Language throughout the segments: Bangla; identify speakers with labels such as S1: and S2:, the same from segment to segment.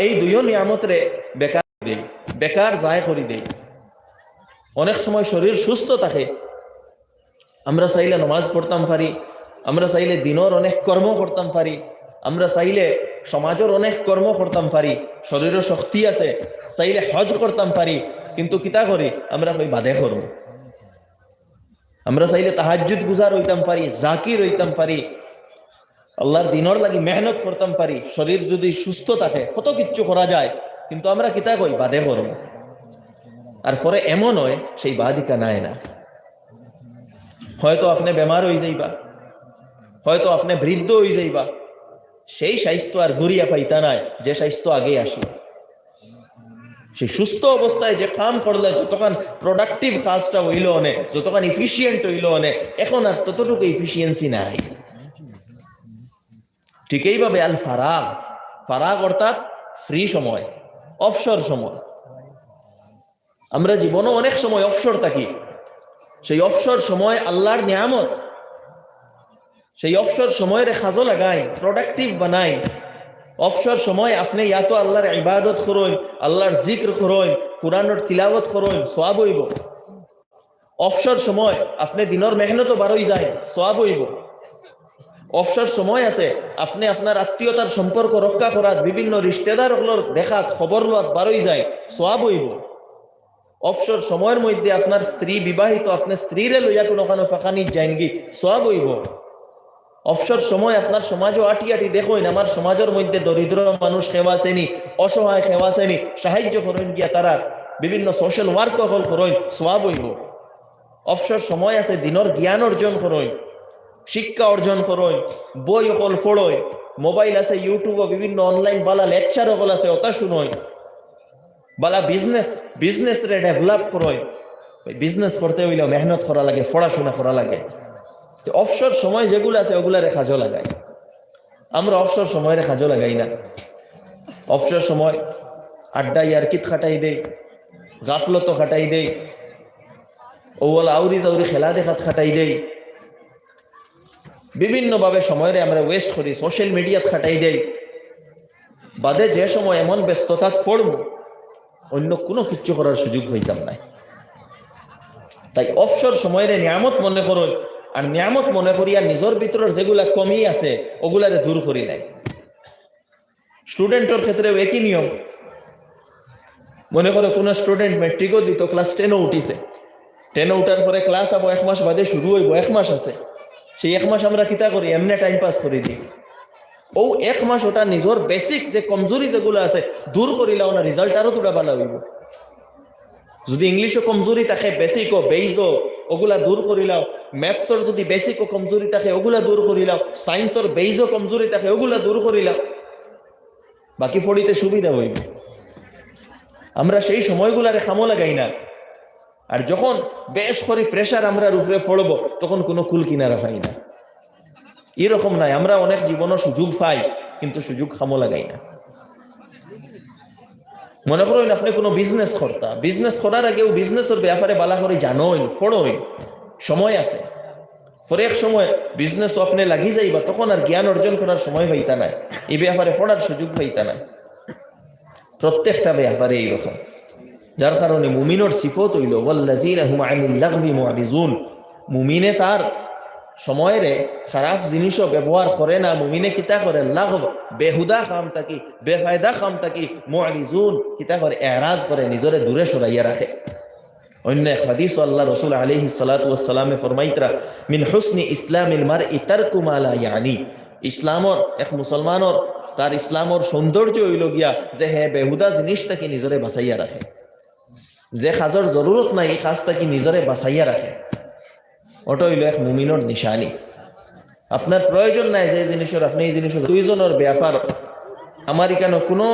S1: এই দুইও নিয়ামতরে বেকার দেই, বেকার যায় করি দেই। অনেক সময় শরীর সুস্থ থাকে, আমরা চাইলে নমাজ পড়তাম পারি, আমরা চাইলে দিনের অনেক কর্ম করতাম পারি, আমরা চাইলে সমাজের অনেক কর্ম করতাম পারি, শরীরের শক্তি আছে, চাইলে হজ করতাম পারি, কিন্তু কিতা করি আমরা কই বাদে করব। আমরা চাইলে তাহাজ্জুদ গুজার হইতাম পারি, জাকির হইতাম পারি, আল্লাহর দিনের লাগি মেহনত করতাম পারি, শরীর যদি সুস্থ থাকে কত কিচ্ছু করা যায়, কিন্তু আমরা কিতা কই বাদে করব। আর পরে এমন হয় সেই বাদিকা নাই না, হয়তো আপনি বেমার হয়ে যাইবা, হয়তো আপনি বৃদ্ধ হয়ে যাইবা, সেই স্বাস্থ্য আর ঘুরিয়া পাইতা নাই যে স্বাস্থ্য আগে আসলো। সেই সুস্থ অবস্থায় যে কাম করলে যতক্ষণ প্রোডাক্টিভ কাজটা হইল অনেক, যতক্ষণ ইফিসিয়েন্ট হইল অনেক, এখন আর ততটুকু ইফিসিয়েন্সি নাই। ঠিক এইভাবে আল ফারাগ, ফারাগ অর্থাৎ ফ্রি সময়, অবসর সময়। আমরা জীবনে অনেক সময় অবসর থাকি, সেই অবসর সময় আল্লাহর নিয়ামত, সেই অবসর সময়ের কাজে লাগাই, প্রোডাক্টিভ বানাই। অবসর সময় আপনি ইয়া তো আল্লাহর ইবাদত করুন, আল্লাহর জিক্র করুন, কুরআনের তিলাওয়াত করুন, সওয়াব হইব। অবসর সময় আপনি দিনের মেহনত বারোই যায়, সওয়াব হইব। অবসর সময় আছে আপনি আপনার আত্মীয়তার সম্পর্ক রক্ষা করাত, বিভিন্ন রিশতেদারগুলোর দেখাত, খবর লওয়াত বারোই যায়, সওয়াব হইব। অবসর সময়ের মধ্যে আপনার স্ত্রী বিবাহিত, আপনার স্ত্রীরে লইয়া কোনো ফাঁকানি যায়নি, সওয়াব হইব। অবসর সময় আপনার সমাজও আটি আটি দেখুন, আমার সমাজের মধ্যে দরিদ্র মানুষ খেওয়া শ্রেণী, অসহায় খেওয়া শ্রেণী, সাহায্য করেন গিয়া তারা বিভিন্ন সোশ্যাল ওয়ার্ক হল করেন, সওয়াব হইব। অবসর সময় আছে দিনের জ্ঞান অর্জন করেন, শিক্ষা অর্জন করেন, বই হল পড়েন, মোবাইল আছে, ইউটিউবে বিভিন্ন অনলাইন বালা লেকচার হল আছে, ওটা শুনেন, বালা বিজনেস রে ডেভেলপ করেন। বিজনেস করতে হইলেও মেহনত করা লাগে, পড়াশোনা করা লাগে। অবসর সময় যেগুলো আছে ওগুলারে কাজও লাগাই। আমরা অবসর সময়ের কাজও লাগাই না। অবসর সময় আড্ডা ইয়ারকিত খাটাই দেই, গাফলত খাটাই দেই, ওলা আউরি জাউরি খেলা দেখাত খাটাই দেই, বিভিন্নভাবে সময়ের আমরা ওয়েস্ট করি, সোশ্যাল মিডিয়াত খাটাই দেই। বাদে যে সময় এমন ব্যস্ততাত পড়ব অন্য কোনো কিচ্ছু করার সুযোগ হইতাম না। তাই অবসর সময়ের নিয়ামত মনে করুন, আর নিয়ামত মনে করিয়া নিজের ভিতরের যেগুলা কমি আছে ওগুলারে দূর করি নাই। স্টুডেন্টের ক্ষেত্রেও একই নিয়ম। মনে করো কোনো স্টুডেন্ট মেট্রিকও দিত, ক্লাস 10ও উঠিছে, 10 উঠার পরে ক্লাস আবো 1 মাস বাদে শুরু হইব, 1 মাস আছে, সেই 1 মাস আমরা কিতা করি এমনি টাইম পাস করে দিই। ও 1 মাস ওটা নিজের বেসিক যে কমজোরি যেগুলো আছে দূর করিলাও না, রেজাল্ট আরো তোরা ভালো হইব। যদি ইংলিশও কমজোরি থাকে, বেসিক ও বেইজও ওগুলা দূর করিলাও, ম্যাথসর যদি বেসিক ও কমজোরি থাকে ওগুলা দূর করিলাও, সায়েন্সর বেইজও কমজোরি থাকে ওগুলা দূর করিলাও, বাকি পড়িতে সুবিধা হইব। আমরা সেই সময়গুলারে খামো লাগাই না। আর যখন বেশ করে প্রেশার আমরা উপরে পড়ব তখন কোনো কুল কিনারা পাই না। এরকম নাই, আমরা অনেক জীবনও সুযোগ পাই কিন্তু সুযোগ খামো লাগাই না। মনে করেন আপনি কোনো বিজনেস করতা, বিজনেস করার আগেও বিজনেসের ব্যাপারে বালা করে জানোই, পড়োই, সময় আছে। পরে এক সময় বিজনেস আপনি লাগি যাইবা, তখন আর জ্ঞান অর্জন করার সময় হইতা না, এই ব্যাপারে পড়ার সুযোগ হইতা না। প্রত্যেকটা ব্যাপারে এইরকম। যার কারণে মুমিনের সিফত হইল ওয়াল্লাযীনা হুম আনিল লাগবি মুআরিজুন। মুমিনে তার সময়ের খারাপ জিনিসও ব্যবহার করে না। মুমিনে কিতা করে লাগব, বেহুদা কাম থাকি, বেফায়দা কাম থাকি মুআরিজুন কিতা করে, এরাজ করে, নিজরে দূরে সরাইয়া রাখে। অন্য এক হাদিস আল্লাহ রাসূল আলাইহিস সালাতু ওয়াস সালামে ফরমাইতরা মিন হুসনি ইসলামিল মারই তারকু মা লা ইয়ানি। ইসলামর এক মুসলমানের তার ইসলামর সৌন্দর্য হইল গিয়া যে হে বেহুদা জিনিসটাকে নিজরে বাঁচাইয়া রাখে, যে কাজের জরুরত নাই এই কাজটাকে নিজরে বাঁচাইয়া রাখে। ওটা হইল এক মুমিনের নিশানি। আপনার প্রয়োজন নাই যে জিনিসের, আপনি এই জিনিসের দুইজনের ব্যাপার আমার এখানে কোনো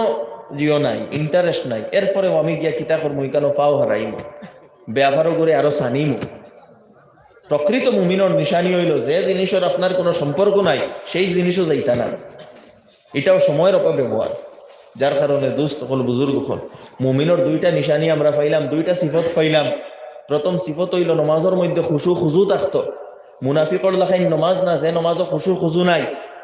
S1: জিও নাই, ইন্টারেস্ট নাই, এরপরেও আমি গিয়া কিতা করবো, এখানে ফাও হারাইমো, ব্যাপারও করে আরো সানিমো। প্রকৃত মুমিনের নিশানি হইল যে জিনিসের আপনার কোনো সম্পর্ক নাই সেই জিনিসও যাইতা না। এটাও সময়ের অপব্যবহার। যার কারণে দোস্ত হল, বুজুর্গ হল, মুমিনের দুইটা নিশানি আমরা পাইলাম, দুইটা সিফত পাইলাম। প্রথম সিফত হইল নমাজের মধ্যে খুশু খুজু থাকতো। মুনাফিকর লেখাই নমাজ না, যে নমাজও খুশু খুজু নাই।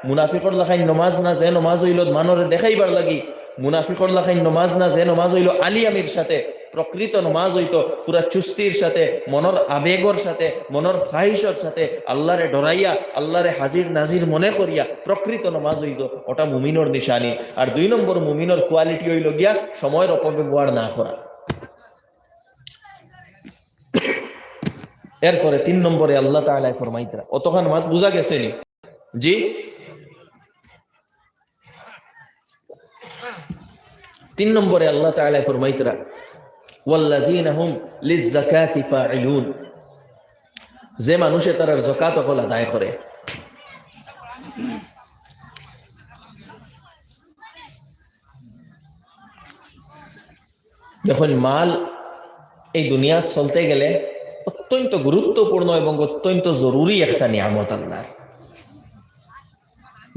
S1: মুনাফিকর লেখাই নমাজ না, যে নমাজ হইল মানরে দেখাইবার লাগি। মুনাফিকর লাখাই নমাজ না, যে নমাজ হইল আলিয়ামির সাথে, প্রকৃত নমাজ হইতো পুরা চুস্তির সাথে, মনের আবেগর সাথে, মনের ফাহিসর সাথে, আল্লাহরে ডরাইয়া, আল্লাহরে হাজির নাজির মনে করিয়া প্রকৃত নমাজ হইতো, ওটা মুমিনর নিশানি। আর 2 নম্বর মুমিনর কোয়ালিটি হইল গিয়া সময়ের অপব্যবহার না করা। এরপরে 3 নম্বরে আল্লাহ তাআলা ফরমাইতরা, অতখান মাত বুঝা গেছে নি? জি, 3 নম্বরে আল্লাহ তাআলা ফরমাইতরা ওয়াল্লাযীনা হুম লিয-যাকাতি ফাঈলুন, যে মানুষে তার যাকাত হল আদায় করে। যখন মাল এই দুনিয়াত চলতে গেলে অত্যন্ত গুরুত্বপূর্ণ এবং অত্যন্ত জরুরি একটা নিয়ামত আল্লাহর।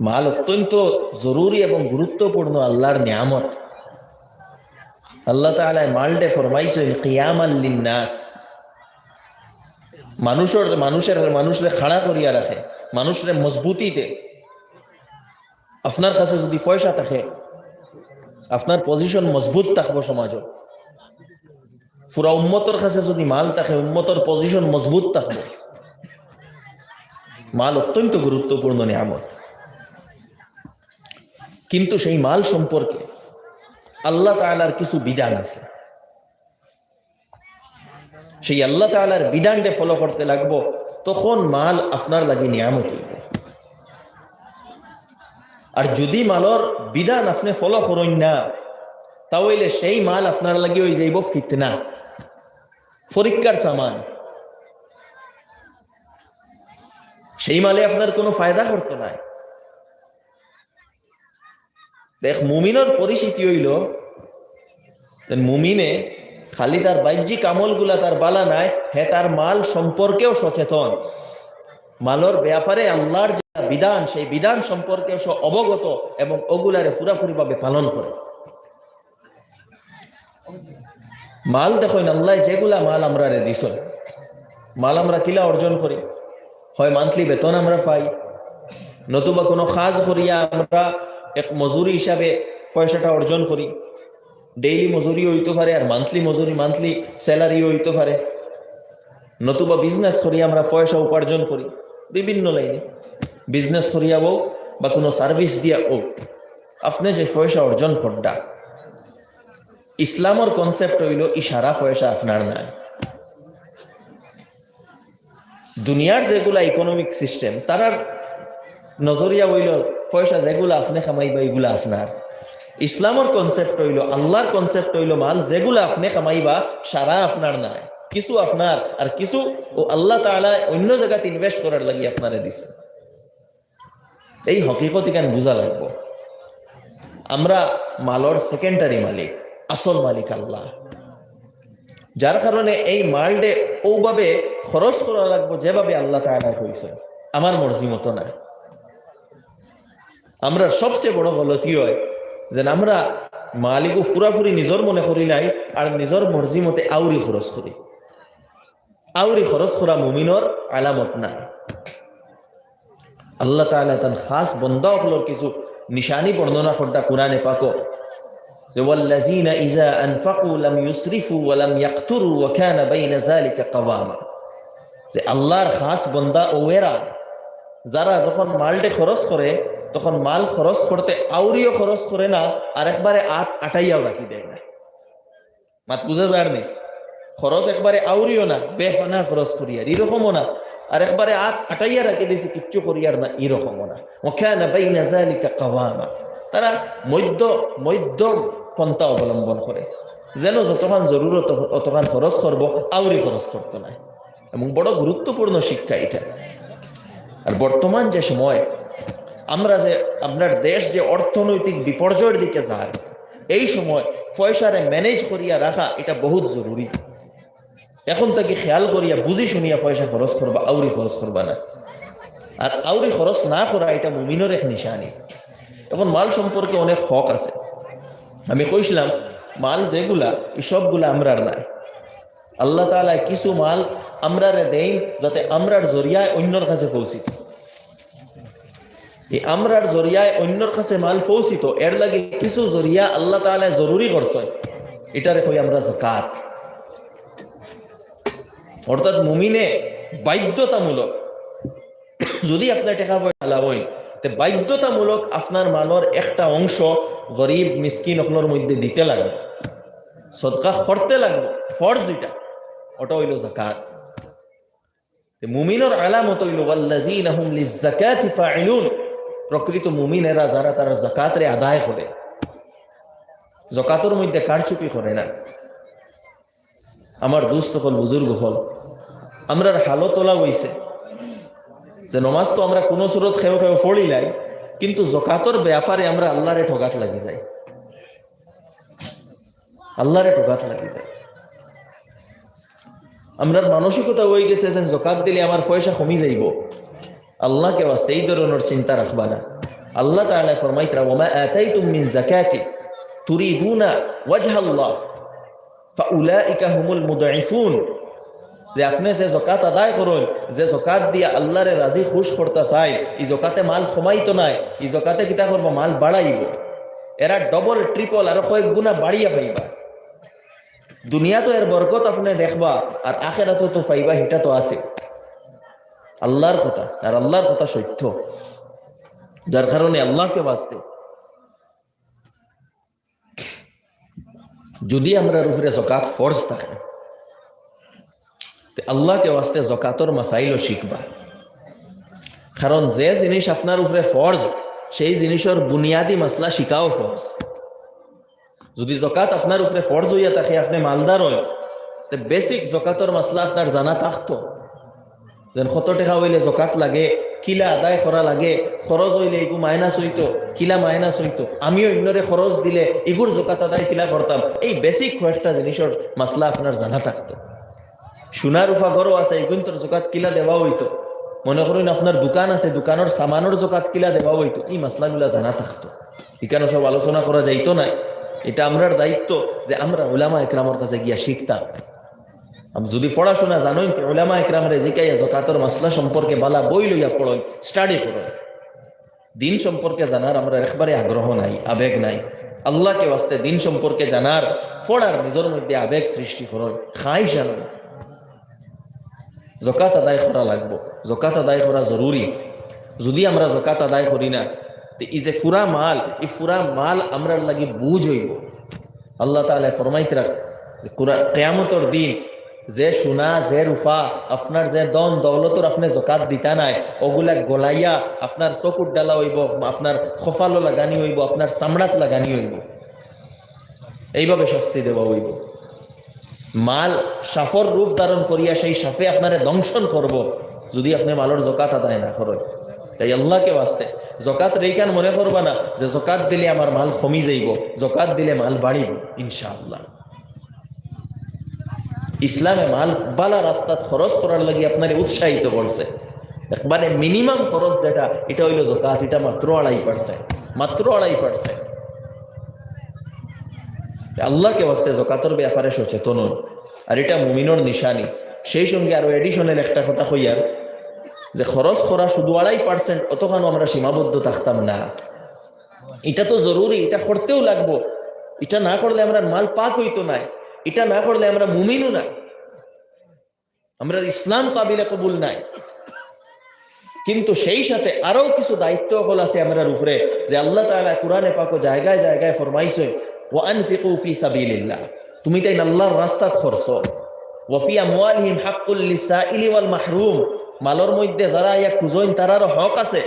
S1: মাল অত্যন্ত জরুরি এবং গুরুত্বপূর্ণ আল্লাহর নিয়ামত। আল্লাহ তাআলা মালটে ফরমাইছেন কিয়ামাল লিন্নাস, মানুষের খাড়া করিয়া রাখে, মানুষের মজবুতিতে। আপনার কাছে যদি পয়সা থাকে, আপনার পজিশন মজবুত থাকবো সমাজ। পুরা উম্মতর কাছে যদি মাল থাকে, উম্মতর পজিশন মজবুত থাকবো। মাল অত্যন্ত গুরুত্বপূর্ণ নিয়ামত, কিন্তু সেই মাল সম্পর্কে আল্লাহ তাআলার কিছু বিধান আছে। সেই আল্লাহ তাআলার বিধানটা ফলো করতে লাগবো, তখন মাল আপনার লাগি নিয়ামত হইব। আর যদি মালর বিধান আপনি ফলো করেন না, তাহলে সেই মাল আপনার লাগি হয়ে যাইব ফিতনা, পরীক্ষার সামান। সেই মালে আপনার কোনো ফায়দা করতো না। দেখ, মুমিনের পরিস্থিতি হইল, মুমিনে খালি তার বাহ্যিক আমলগুলা তার বালা নাই, হে তার মাল সম্পর্কেও সচেতন। মালর ব্যাপারে আল্লাহর যে বিধান, সেই বিধান সম্পর্কে সে অবগত এবং ওগুলারে পুরাপুরি ভাবে পালন করে। মাল দেখেন, আল্লাহ যেগুলা মাল আমরা দিছ, মাল আমরা কিলা অর্জন করি, হয় মান্থলি বেতন আমরা পাই, নতুবা কোনো কাজ করিয়া আমরা এক মজুরি হিসাবে পয়সাটা অর্জন করি। ডেইলি মজুরি হইতে পারে, আর মান্থলি মজুরি, মান্থলি স্যালারিও হইতে পারে, নতুবা বিজনেস করিয়া আমরা পয়সা উপার্জন করি। বিভিন্ন লাইনে বিজনেস করিয়া হোক বা কোনো সার্ভিস দিয়া হোক, আপনি যে পয়সা অর্জন করডা, ইসলামের কনসেপ্ট হইল ইশারা পয়সা আপনার নাই। দুনিয়ার যেগুলা ইকোনমিক সিস্টেম, তারার নজরিয়া হইল পয়সা যেগুলা আপনি কামাইবা এগুলা আপনার। ইসলামের কনসেপ্ট হইল, আল্লাহর কনসেপ্ট হইল, মাল যেগুলা আপনি কামাইবা সারা আপনার নাই, কিছু আপনার আর কিছু ও আল্লাহ তাআলা অন্য জায়গাতে ইনভেস্ট করার লাগি আপনারে দিছে। এই হকিকত কেন বুঝা লাগবো। আমরা মালর সেকেন্ডারি মালিক, আসল মালিক আল্লাহ। যার কারণে এই মালডে ওভাবে খরচ করা লাগবো যেভাবে আল্লাহ তাআলা কইছে, আমার মর্জি মতো না। আমরা সবচেয়ে বড় গলতি হয় যে আমরা মালিকও পুরাপুরি নিজের মনে করি নাই, আর নিজের মর্জি মতে আউরি খরচ করি। আউরি খরচ করা মুমিনর আলামত না। আল্লাহ তাআলা তার খাস বন্দা হলোর কিছু নিশানি বর্ণনা করটা কুরআনে পাকো, যে ওয়াল্লাযীনা ইযা আনফাকু লাম ইউসরিফু ওয়া লাম ইয়াকতুরু ওয়া কানা বাইনা যালিকা কাওয়ামা। যে আল্লাহর খাস বন্দা ওয়েরা, যারা যখন মালটে খরচ করে, তখন মাল খরচ করতে আউরিও খরচ করে না, আর একবারে আটাইয়াও রাখি দেয় না। মাত বুঝা যায় নি? খরচ একবারে আউরিও না, বেফানা খরচ করিয়ার এরকমও না, আর একবারে আটাইয়া রাখি দিয়েছে কিচ্ছু করিয়ার না এরকমও না। ওয়া কানা বাইনা যালিকা কাওয়ামা। তারা মধ্য পন্থা অবলম্বন করে, যেন যতক্ষণ জরুরত অতক্ষণ খরচ করব, আউরি খরচ করতে নাই। এবং বড় গুরুত্বপূর্ণ শিক্ষা এটা। আর বর্তমান যে সময় আমরা যে আপনার দেশ যে অর্থনৈতিক বিপর্যয়ের দিকে যায়, এই সময় পয়সারে ম্যানেজ করিয়া রাখা এটা বহুত জরুরি। এখন তাকে খেয়াল করিয়া বুঝি শুনিয়া পয়সা খরচ করবা, আউরি খরচ করবা না। আর আউরি খরচ না করা এটা মুমিনের এক নিশানি। এখন মাল সম্পর্কে অনেক হক আছে। আমি কইছিলাম মাল যেগুলা, এই সবগুলা আমরার নাই। আল্লাহ তাআলা কিছু মাল আমরারে দেন যাতে আমরার জরিয়ায় অন্যর কাছে পৌঁছিত। এই আমরার জরিয়ায় অন্যর কাছে মাল পৌঁছিত, এর লাগে কিছু জরিয়া আল্লাহ তাআলা জরুরি করছে, এটারে কই আমরা যাকাত। অর্থাৎ মুমিনে বাধ্যতামূলক, যদি আপনার টাকা পয়সা লাভ হয় তে বাধ্যতামূলক আপনার মালর একটা অংশ গরিব মিসকিন অখলোর মধ্যে দিতে লাগবে, সদকা করতে লাগবে, ফরজ এটা, ওটা হইল যাকাত। মুমিনের আলামত হইল ওয়াল্লাযীনা হুম লিয-যাকাতি ফাইলুন, প্রকৃত মুমিনেরা যারা তারা যাকাতরে আদায় করে, যাকাতের মধ্যে কারচুপি করে না। আমার দোস্ত হল, বুজুর্গ হল, আমরার হালত তোলা হইছে যে নমাজ তো আমরা কোনো সুরত খেয়ে খেয়ে পড়িলাই, কিন্তু যাকাতের ব্যাপারে আমরা আল্লাহরে ঠগাত লাগি যাই, আল্লাহরে ঠগাত লাগি যায়। আমরার মানসিকতা হয়ে গেছে যে যাকাত দিলে আমার পয়সা কমি যাইব, আল্লাহকে ওয়াস্তে এই ধরনের চিন্তা রাখবা না। আল্লাহ তাআলা ফরমাইতরা ওয়া আতাইতুম মিন যাকাতি তুরিদুনা ওয়াজহাল্লাহ ফাউলাইকা হুমুল মুদঈফুন, যে আপনি যে যাকাত আদায় করেন, যে যাকাত দিয়া আল্লাহরে রাজি খুশ করতে চাই, এই যাকাতে মাল কমাইতো নাই, এই যাকাতে কিতা করব, মাল বাড়াইব, এরা ডবল ট্রিপল আর কয়েক গুণা বাড়িয়া পাইবা। দুনিয়া তো এর বরকত আপনি দেখবা, আর আখিরাতে তো পাইবা, এটা তো আছে আল্লাহর কথা, আর আল্লাহর কথা সত্য, যার কারণে আল্লাহকে বাঁচতে যদি আমরা উপরে যাকাত ফরজ থাকে, আল্লাহকে বাঁচতে যাকাতর মাসাইলও শিখবা। কারণ যে জিনিস আপনার উপরে ফরজ, সেই জিনিসের বুনিয়াদী মাসলা শিখাও ফরজ। যদি যাকাত আপনার উপরে ফরজ হইয়া থাকে, আপনি মালদার হয়, তো বেসিক যাকাতর মাসলা আপনার জানা থাকতো, যেন কত টাকা হইলে যাকাত লাগে, কিলা আদায় করা লাগে, খরচ হইলে এগু মাইনাস হইতো, কিলা মাইনাস হইতো, আমিও অন্যরে খরচ দিলে এগুর যাকাত আদায় কিলা করতাম, এই বেসিক কয়েকটা জিনিসের মাসলা আপনার জানা থাকতো। সোনার রূপা গরো আছে, এগুন তোর যাকাত কিলা দেওয়া হইতো, মনে করুন আপনার দোকান আছে, দোকানের সামানোর যাকাত কিলা দেওয়া হইতো, এই মাসলাগুলা জানা থাকতো। এখানে সব আলোচনা করা যাইতো না, এটা আমরার দায়িত্ব যে আমরা উলামা ইকরামের কাছে গিয়া শিখতাম। যদি পড়াশোনা জানোই তো উলামা ইকরামের জিকাইয়া যাকাতের মাসলা সম্পর্কে বালা বই লইয়া পড়েন, স্টাডি করেন। দিন সম্পর্কে জানার আমরা একবারে আগ্রহ নাই, আবেগ নাই। আল্লাহকে ওয়াস্তে দিন সম্পর্কে জানার, পড়ার নিজের মধ্যে আবেগ সৃষ্টি করেন, খাই জানো। যাকাত আদায় করা লাগবো, যাকাত আদায় করা জরুরি। যদি আমরা যাকাত আদায় করি না, তো এই যে ফুরা মাল, এই ফুরা মাল আমরার লাগি বুঝ হইব। আল্লাহ তাআলা ফরমাইতরা যে কিয়ামতের দিন যে সোনা, যে রূপা, আপনার যে দন দৌলতর আপনি যাকাত দিতা নাই, ওগুলা গলাইয়া আপনার চকুর ডালা হইব, আপনার খফালো লাগানি হইব, আপনার চামড়াত লাগানি হইব, এইভাবে শাস্তি দেওয়া হইব। মাল সাফর রূপ ধারণ করিয়া সেই সাফে আপনারে দংশন করব যদি আপনি মালর যাকাত আদায় না করেন। তাই আল্লাহকে বাঁচতে যাকাত রেখান মনে করবা না যে যাকাত দিলে আমার মাল কমি যাইব, যাকাত দিলে মাল বাড়িব ইনশাআল্লাহ। ইসলামে মাল বালা রাস্তাত খরচ করার লাগি আপনারে উৎসাহিত করছে। একবারে মিনিমাম খরচ যেটা, এটা হইল যাকাত, এটা মাত্র 2.5%, মাত্র 2.5%। আল্লাহকে বাঁচতে যাকাতের ব্যাপারে সচেতন, আর এটা মুমিনের নিশানি। সেই সঙ্গে আরো এডিশনাল একটা কথা কইয়ার, যে খরচ করা শুধু 2.5% অতখানো আমরা সীমাবদ্ধ থাকতাম না। এটা তো জরুরি, এটা করতেও লাগবো। এটা না করলে আমরা মাল পাক হইতো না, এটা না করলে আমরা মুমিনও না, আমরা ইসলাম কাবিলে কবুল নাই। কিন্তু সেই সাথে আরো কিছু দায়িত্ব হল আছে আমরার উপরে, যে আল্লাহ তাআলা কুরআনে পাক জায়গায় জায়গায় ফরমাইছে ওয়া আনফিকু ফি সাবিলিল্লাহ, তুমি তাই আল্লাহর রাস্তাত খরচ। ওয়া ফি আমওয়ালিহিম হাক্কুল লিসাইলি ওয়াল মাহরুম, মালর মধ্যে যারা ইয়া খুঁজেন তারারও হক আছে।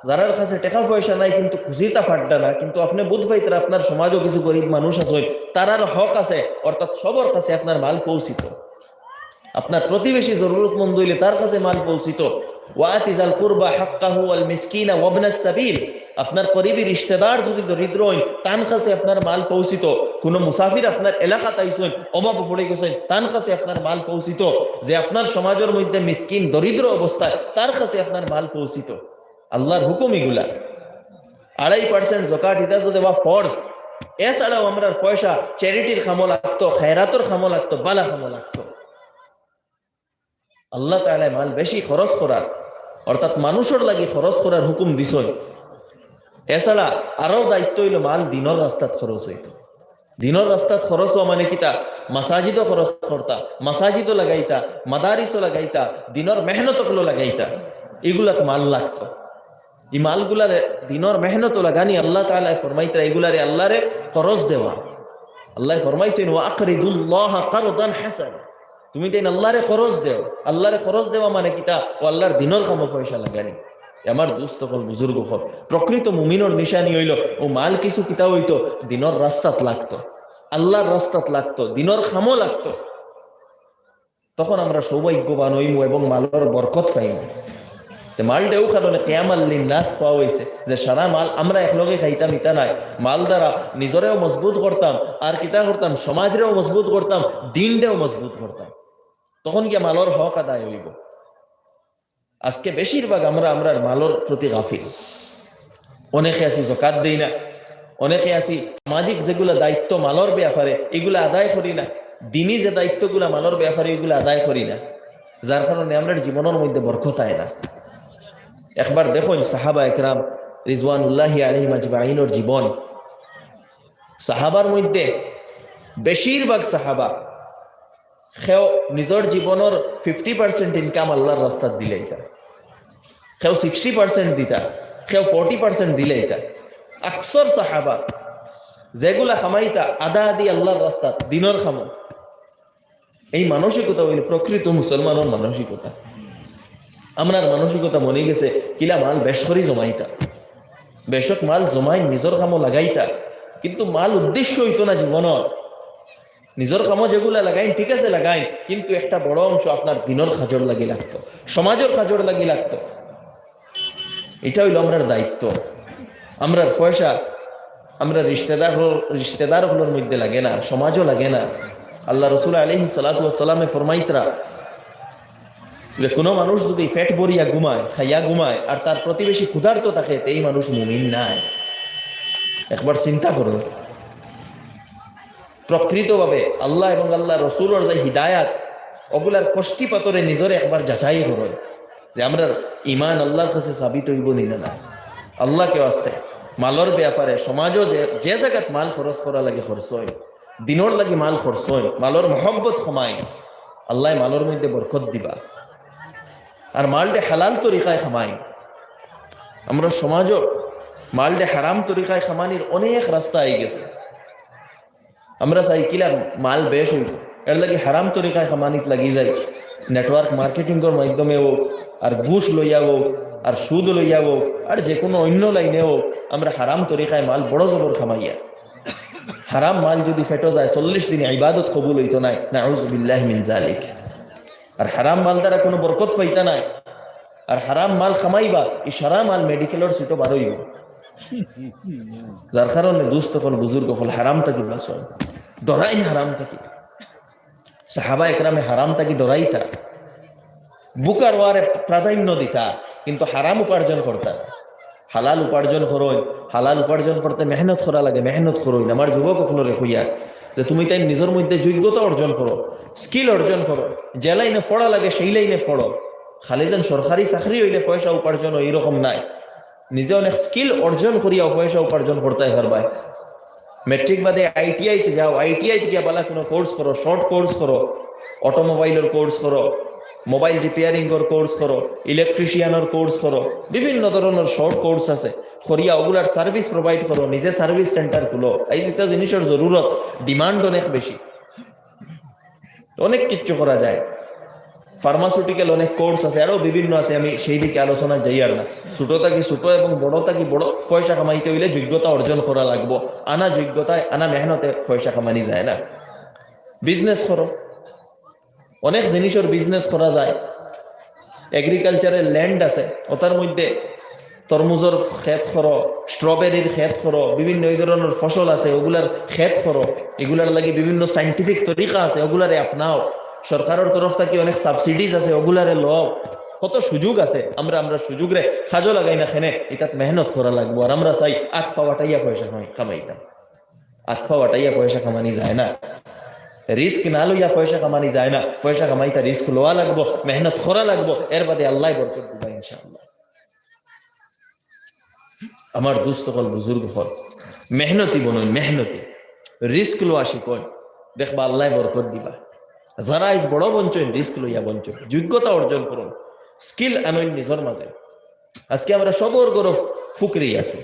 S1: যারার কাছে টাকা পয়সা নাই কিন্তু খুঁজিটা ফাড্ডা না, কিন্তু আপনি বুধ পাইতে আপনার সমাজও কিছু গরিব মানুষ আছে, তারার হক আছে। অর্থাৎ সবার কাছে আপনার মাল পৌঁছিত, আপনার প্রতিবেশী জরুরতমন্দ হইলে তার কাছে মাল পৌঁছিত। ওয়াতিজাল কুরবা হাক্কাহু ওয়াল মিসকিনা ওয়াবনাস সাবিল, আপনার করিবি রিশতেদার যদি দরিদ্র হন তার কাছে আপনার মাল পৌঁছিত। কোন মুসাফির আপনার এলাকাতে আইছেন, অভাব পড়ে গেছেন, তার কাছে আপনার মাল পৌঁছিত। যে আপনার সমাজের মধ্যে মিসকিন দরিদ্র অবস্থায়, তার কাছে আপনার মাল পৌঁছিত। আল্লাহর হুকুম এগুলা। 2.5% যাকাত এটা তো দেওয়া ফরজ। এছাড়াও আমরা পয়সা চ্যারিটির খামো লাগতো, খায়রাতের খামো লাগতো, বালা খামো লাগতো। আল্লাহ তাআলা মাল বেশি খরচ করার অর্থাৎ মানুষের লাগি খরচ করার হুকুম দিছই। এছাড়া আরও দায়িত্ব হইল মাল দিনের রাস্তাত খরচ হইত। দিনের রাস্তাত খরচ হওয়া মানে কিতা, মাসাজিদও খরচ করতা, মাসাজিদও লাগাইতা, মাদারিসও লাগাইতা, দিনের মেহনত হলো লাগাইতা, এগুলাত মাল লাগতো। এই মালগুলার দিনের মেহনত লাগানি আল্লাহ তাআলা ফরমাইতা এগুলারে আল্লাহরে খরচ দেওয়া। আল্লাহ ফরমাইছেন ওয়া আকরিদুল্লাহ কারদান হাসানা, তুমি তাই আল্লাহরে খরচ দেও। আল্লাহরে খরচ দেওয়া মানে কিতা, ও আল্লাহর দিনের কামে পয়সা লাগানি। আমার দোস্ত হল বুজুর্গ হল প্রকৃত মুমিনের নিশানি হইল ও মাল কিছু কিতা হইতো দিনের রাস্তাত লাগতো, আল্লাহর রাস্তাত লাগতো, দিনের খামও লাগতো। তখন আমরা সৌভাগ্যবান হইমু এবং মালের বরকত পাইমু। মালটাও কারণে কেয়ামাল লিন্নাস পাওয়া হয়েছে যে সারা মাল আমরা একলগে খাইতাম ইতা নাই, মাল দ্বারা নিজরেও মজবুত করতাম আর কিতা করতাম সমাজরেও মজবুত করতাম, দিনটাও মজবুত করতাম। তখন গিয়ে মালর হক আদায় হইব। আজকে বেশিরভাগ আমরা মালর প্রতি গাফিল। অনেকে আছি যাকাত দেই না, অনেকে আছি সামাজিক যেগুলা দায়িত্ব মালর ব্যাপারে এগুলা আদায় করি না, দিনী যে দায়িত্বগুলা মালর ব্যাপারে এগুলা আদায় করি না, যার কারণে আমরা জীবনের মধ্যে বরকত আয় না। একবার দেখুন সাহাবা একরাম রিজওয়ানুল্লাহি আলাইহিম আজমাইনের জীবন। সাহাবার মধ্যে বেশিরভাগ সাহাবা কেউ নিজের জীবনের 50% ইনকাম আল্লাহর রাস্তাত দিলে এটা, কেউ 60% দিতা, কেউ 40% দিলে এটা। আকসর সাহাবা যেগুলা খামাইতা আদা আদি আল্লাহর রাস্তাত দিনের খামো। এই মানসিকতা হইল প্রকৃত মুসলমানের মানসিকতা। আমরার মানসিকতা মনে গেছে কিলা মাল বেশ করি জমাইতা, বেশক মাল জমাই নিজের কামও লাগাইতা, কিন্তু মাল উদ্দেশ্য হইতো না জীবনের। নিজের কামও যেগুলা লাগাইন ঠিক আছে লাগাইন, কিন্তু একটা বড় অংশ আপনার দিনের কাজর লাগি লাগতো, সমাজের কাজর লাগি লাগতো। এটা হইল আমরার দায়িত্ব। আমরার পয়সা আমরা রিশতেদার হলোর মধ্যে লাগে না, সমাজও লাগে না। আল্লাহ রসুল আলাইহিস সালাতু ওয়াস সালামে ফরমাইতরা যে কোনো মানুষ যদি পেট ভরিয়া ঘুমায়, খাইয়া ঘুমায়, আর তার প্রতিবেশী ক্ষুধার্ত থাকে, এই মানুষ মুমিন নাই। একবার চিন্তা করুন, প্রকৃতভাবে আল্লাহ এবং আল্লাহ রসুলের যে হিদায়াত ওগুলার কষ্টি পাতরে নিজরে একবার যাচাই করুন যে আমরা ইমান আল্লাহর কাছে সাবিত হইব নিলে না। আল্লাহকে আসতে মালর ব্যাপারে সমাজও যে জায়গাত মাল খরচ করা লাগে খরচ হয়, দিনর লাগি মাল খরচ হয়, মালর মহব্বত কমায়, আল্লাহ মালর মধ্যে বরকত দিবা। আর মালটে হালাল তরিকায় খামাই। আমরা সমাজও মালটে হারাম তরিকায় খামানির অনেক রাস্তা আই গেছে। আমরা চাই কিলা মাল বেশ হইব, এর লাগে হারাম তরিকায় খামানিত লাগি যাই, নেটওয়ার্ক মার্কেটিংয়ের মাধ্যমে হোক, আর ঘুষ লইয়া হোক, আর সুদ লইয়া হোক, আর যে কোনো অন্য লাইনে হোক, আমরা হারাম তরিকায় মাল বড় জবর খামাইয়া। হারাম মাল যদি ফেটো যায় 40 দিনে ইবাদত কবুল হইতো নাই, নাউযু বিল্লাহি মিন যালিক। আর হারাম মাল দ্বারা কোনো বরকত পাইতা নাই। আর হারাম মাল খামাইবা, এই সারা মাল মেডিকেলের সিটও বার হইব। যার কারণে দুস্থ হল বুজুর্গ হল হারাম থাকি বাঁচন, ডরাইন হারাম থাকি। সাহাবা একরামে হারাম থাকি ডরাইতা, বুকার ওয়ারে প্রাধান্য দিতা, কিন্তু হারাম উপার্জন করতা। হালাল উপার্জন করইন, হালাল উপার্জন করতে মেহনত করা লাগে, মেহনত করইন। আমার যুবক হলো রেখইয়া যে তুমি তাই নিজের মধ্যে যোগ্যতা অর্জন করো, স্কিল অর্জন করো, যে লাইনে পড়া লাগে সেই লাইনে পড়ো। খালি যেন সরকারি চাকরি হইলে পয়সা উপার্জন হয় এরকম নাই, নিজে অনেক স্কিল অর্জন করিয়া পয়সা উপার্জন করতে পারবাই। মেট্রিক বাদে আইটিআইতে যাও, আইটিআই থেকে বলা কোনো কোর্স করো, শর্ট কোর্স করো, অটোমোবাইলের কোর্স করো, মোবাইল রিপেয়ারিংয়ের কোর্স করো, ইলেকট্রিশিয়ানের কোর্স করো, বিভিন্ন ধরনের শর্ট কোর্স আছে করিয়া ওগুলার সার্ভিস প্রোভাইড করো, নিজে সার্ভিস সেন্টার খুলো। এই যেটা জিনিসের জরুরত, ডিমান্ড অনেক বেশি, অনেক কিচ্ছু করা যায়। ফার্মাসিউটিক্যাল অনেক কোর্স আছে, আরও বিভিন্ন আছে, আমি সেই দিকে আলোচনা যাই আর না। ছোটো থাকি ছোটো এবং বড় থাকি বড়, পয়সা কামাইতে হইলে যোগ্যতা অর্জন করা লাগবো। আনা যোগ্যতায় আনা মেহনতে পয়সা কামানি যায় না। বিজনেস করো, অনেক জিনিসের বিজনেস করা যায়। এগ্রিকালচারের ল্যান্ড আছে, ওটার মধ্যে তরমুজের ক্ষেত করো, স্ট্রবেরির ক্ষেত করো, বিভিন্ন এই ধরনের ফসল আছে ওগুলার ক্ষেত করো। এগুলার লাগি বিভিন্ন সাইন্টিফিক তরিকা আছে, ওগুলারে আপনাও। সরকারের তরফ থেকে অনেক সাবসিডিজ আছে, ওগুলারে লও। কত সুযোগ আছে, আমরা সুযোগ রে কাজও লাগাই না, খেনে এটাত মেহনত করা লাগবো। আর আমরা চাই আতফা ওয়াটাইয়া পয়সা কামাইতাম, আতফা ওয়াটাইয়া পয়সা কামানি যায় না। রিস্ক না লইয়া পয়সা কামানি যায় না, পয়সা কামাইতা রিস্ক লওয়া লাগবো, মেহনত করা লাগবো, এর বাদে আল্লাহ বরকত দিবা ইনশাআল্লাহ। আমার দুস্থ হল বুজুর্গ হল মেহনতি বনুন, মেহনতি রিস্ক লওয়া শিখুন, দেখবা আল্লাহ বরকত দিবা। যারা ইস বড় বঞ্চন রিস্ক লইয়া বঞ্চন, যোগ্যতা অর্জন করুন, স্কিল আনইন নিজের মাঝে। আজকে আমরা সবর গরব ফুকরি আছে,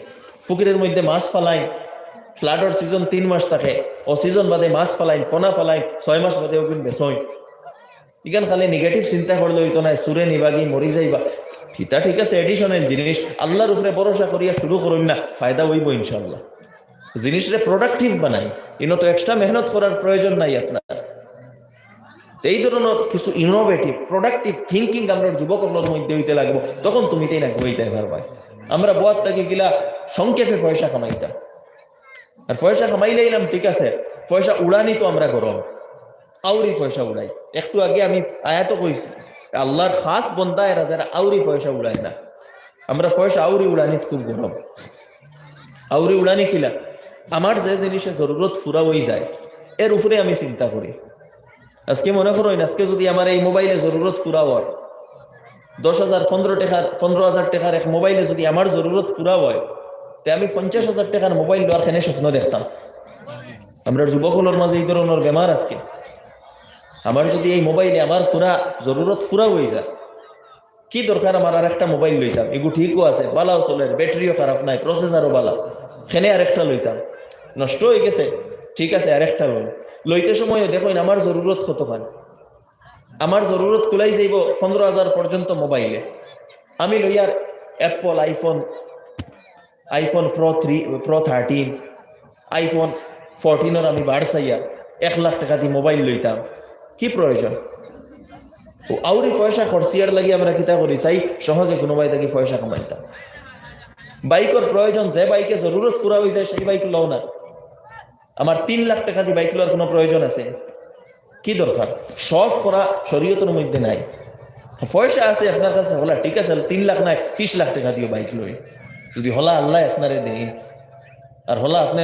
S1: ফুকরির মধ্যে মাছ ফালাই, ফ্লাডর সিজন 3 মাস থাকে, ও সিজন বাদে মাছ ফালাইন, ফোনা ফালাইন, 6 মাস বাদে ওগুন বেসইন। ইখান খালি নেগেটিভ চিন্তা করলে হইতো না, সুরে নিবাগি মরি যাইবা। ফিতা ঠিক আছে এডিশনাল জিনিস, আল্লাহর উপরে ভরসা করিয়া শুরু করুন না, ফায়দা হইব ইনশাআল্লাহ। জিনিসটা প্রোডাক্টিভ বানাই, ইনো তো এক্সট্রা মেহনত করার প্রয়োজন নাই আপনার। এই ধরনের কিছু ইনোভেটিভ প্রোডাক্টিভ থিঙ্কিং আমরা যুবকগুলোর মধ্যে হইতে লাগবো, তখন তুমি তাই না হইতে পারবা। আমরা বয়াত থেকে গিলা সংক্ষেপে পয়সা কামাইতাম, আর পয়সা কামাইলাইলাম ঠিক আছে, পয়সা উড়ানি তো আমরা গরম আউরি পয়সা উড়াই। একটু আগে আমি আয়াত কইছি আল্লাহর খাস বন্দা এরা যারা আউরি পয়সা উড়ায় না, আমরা পয়সা আউরি উড়ানি খুব গরম। আউরি উড়ানি কিলা, আমার যে জিনিসে জরুরত ফুরা হয়ে যায় এর উপরে আমি চিন্তা করি। আজকে মনে করেন আজকে যদি আমার এই মোবাইলে জরুরত ফুরা হয় 10,000 15,000 টাকার এক মোবাইলে যদি আমার জরুরত ফুরা হয়, তে আমি 50,000 টাকার মোবাইল দেওয়ার খানে স্বপ্ন দেখতাম। আমরা যুবকগুলোর মাঝে এই ধরনের বেমার আজকে। আমার যদি এই মোবাইলে আমার পুরা জরুরত ফুরা হয়ে যায়, কি দরকার আমার আর একটা মোবাইল লইতাম, এগু ঠিকও আছে, বালাও চলে, ব্যাটারিও খারাপ নাই, প্রসেসরও বালা, খেনে আরেকটা লইতাম, নষ্ট হয়ে গেছে ঠিক আছে আরেকটা লইতে সময় দেখুন আমার জরুরত কতখান। আমার জরুরত কুলাই যাইব 15,000 পর্যন্ত মোবাইলে, আমি lawyer Apple iPhone Pro 13, iPhone 14 আমি বার চাইয়া 1 লাখ টাকা দিয়ে মোবাইল লইতাম, কি প্রয়োজন? ও আউরি পয়সা খরচিয়ার লাগি আমরা কিতা করি চাই সহজে কোনো বাই থাকি পয়সা কামাইতাম। বাইকের প্রয়োজন, যে বাইকে জরুরত পুরা হয়ে যায় সেই বাইক লও না। আমার 3 লাখ টাকা দিয়ে বাইক লওয়ার কোনো প্রয়োজন আছে? কি দরকার? সব করা শরীয়তের মধ্যে নাই। পয়সা আছে আপনার কাছে হলা ঠিক আছে, 3 লাখ নাই 30 লাখ টাকা দিয়ে বাইক লই, যদি হলা আল্লাহ আপনারে দেই, আর হলা আপনি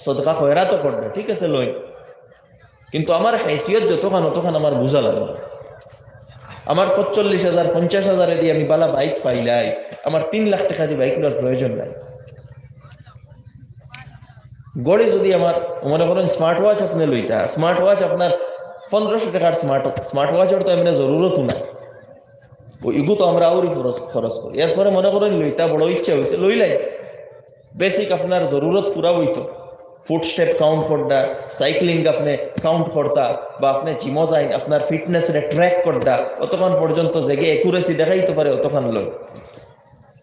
S1: সদকা খয়রাত করবে ঠিক আছে লই, কিন্তু আমার হাইসিয়ত যতখান অতখান আমার বোঝা লাগবে। আমার 45,000 50,000 দিয়ে আমি বালা বাইক পাইলাই, আমার 3 লাখ টাকা দিয়ে বাইক লওয়ার প্রয়োজন নাই। গড়ে যদি আমার মনে করেন স্মার্ট ওয়াচ আপনি লইতা, স্মার্ট ওয়াচ আপনার 1500 টাকার স্মার্ট ওয়াচের তো এমনি জরুরতও নাই, ওইগু তো আমরা আউরি খরচ করি। এরপরে মনে করেন লইতা বড় ইচ্ছা হয়েছে লইলাই, বেসিক আপনার জরুরত পুরা হইতো, ফুট স্টেপ কাউন্ট করতা, সাইক্লিং আপনি কাউন্ট করতা, বা আপনি জিমো যাইন আপনার ফিটনেসরে ট্র্যাক করতা, অতক্ষণ পর্যন্ত জেগে একুরেসি দেখাইতে পারে অতক্ষণ লই।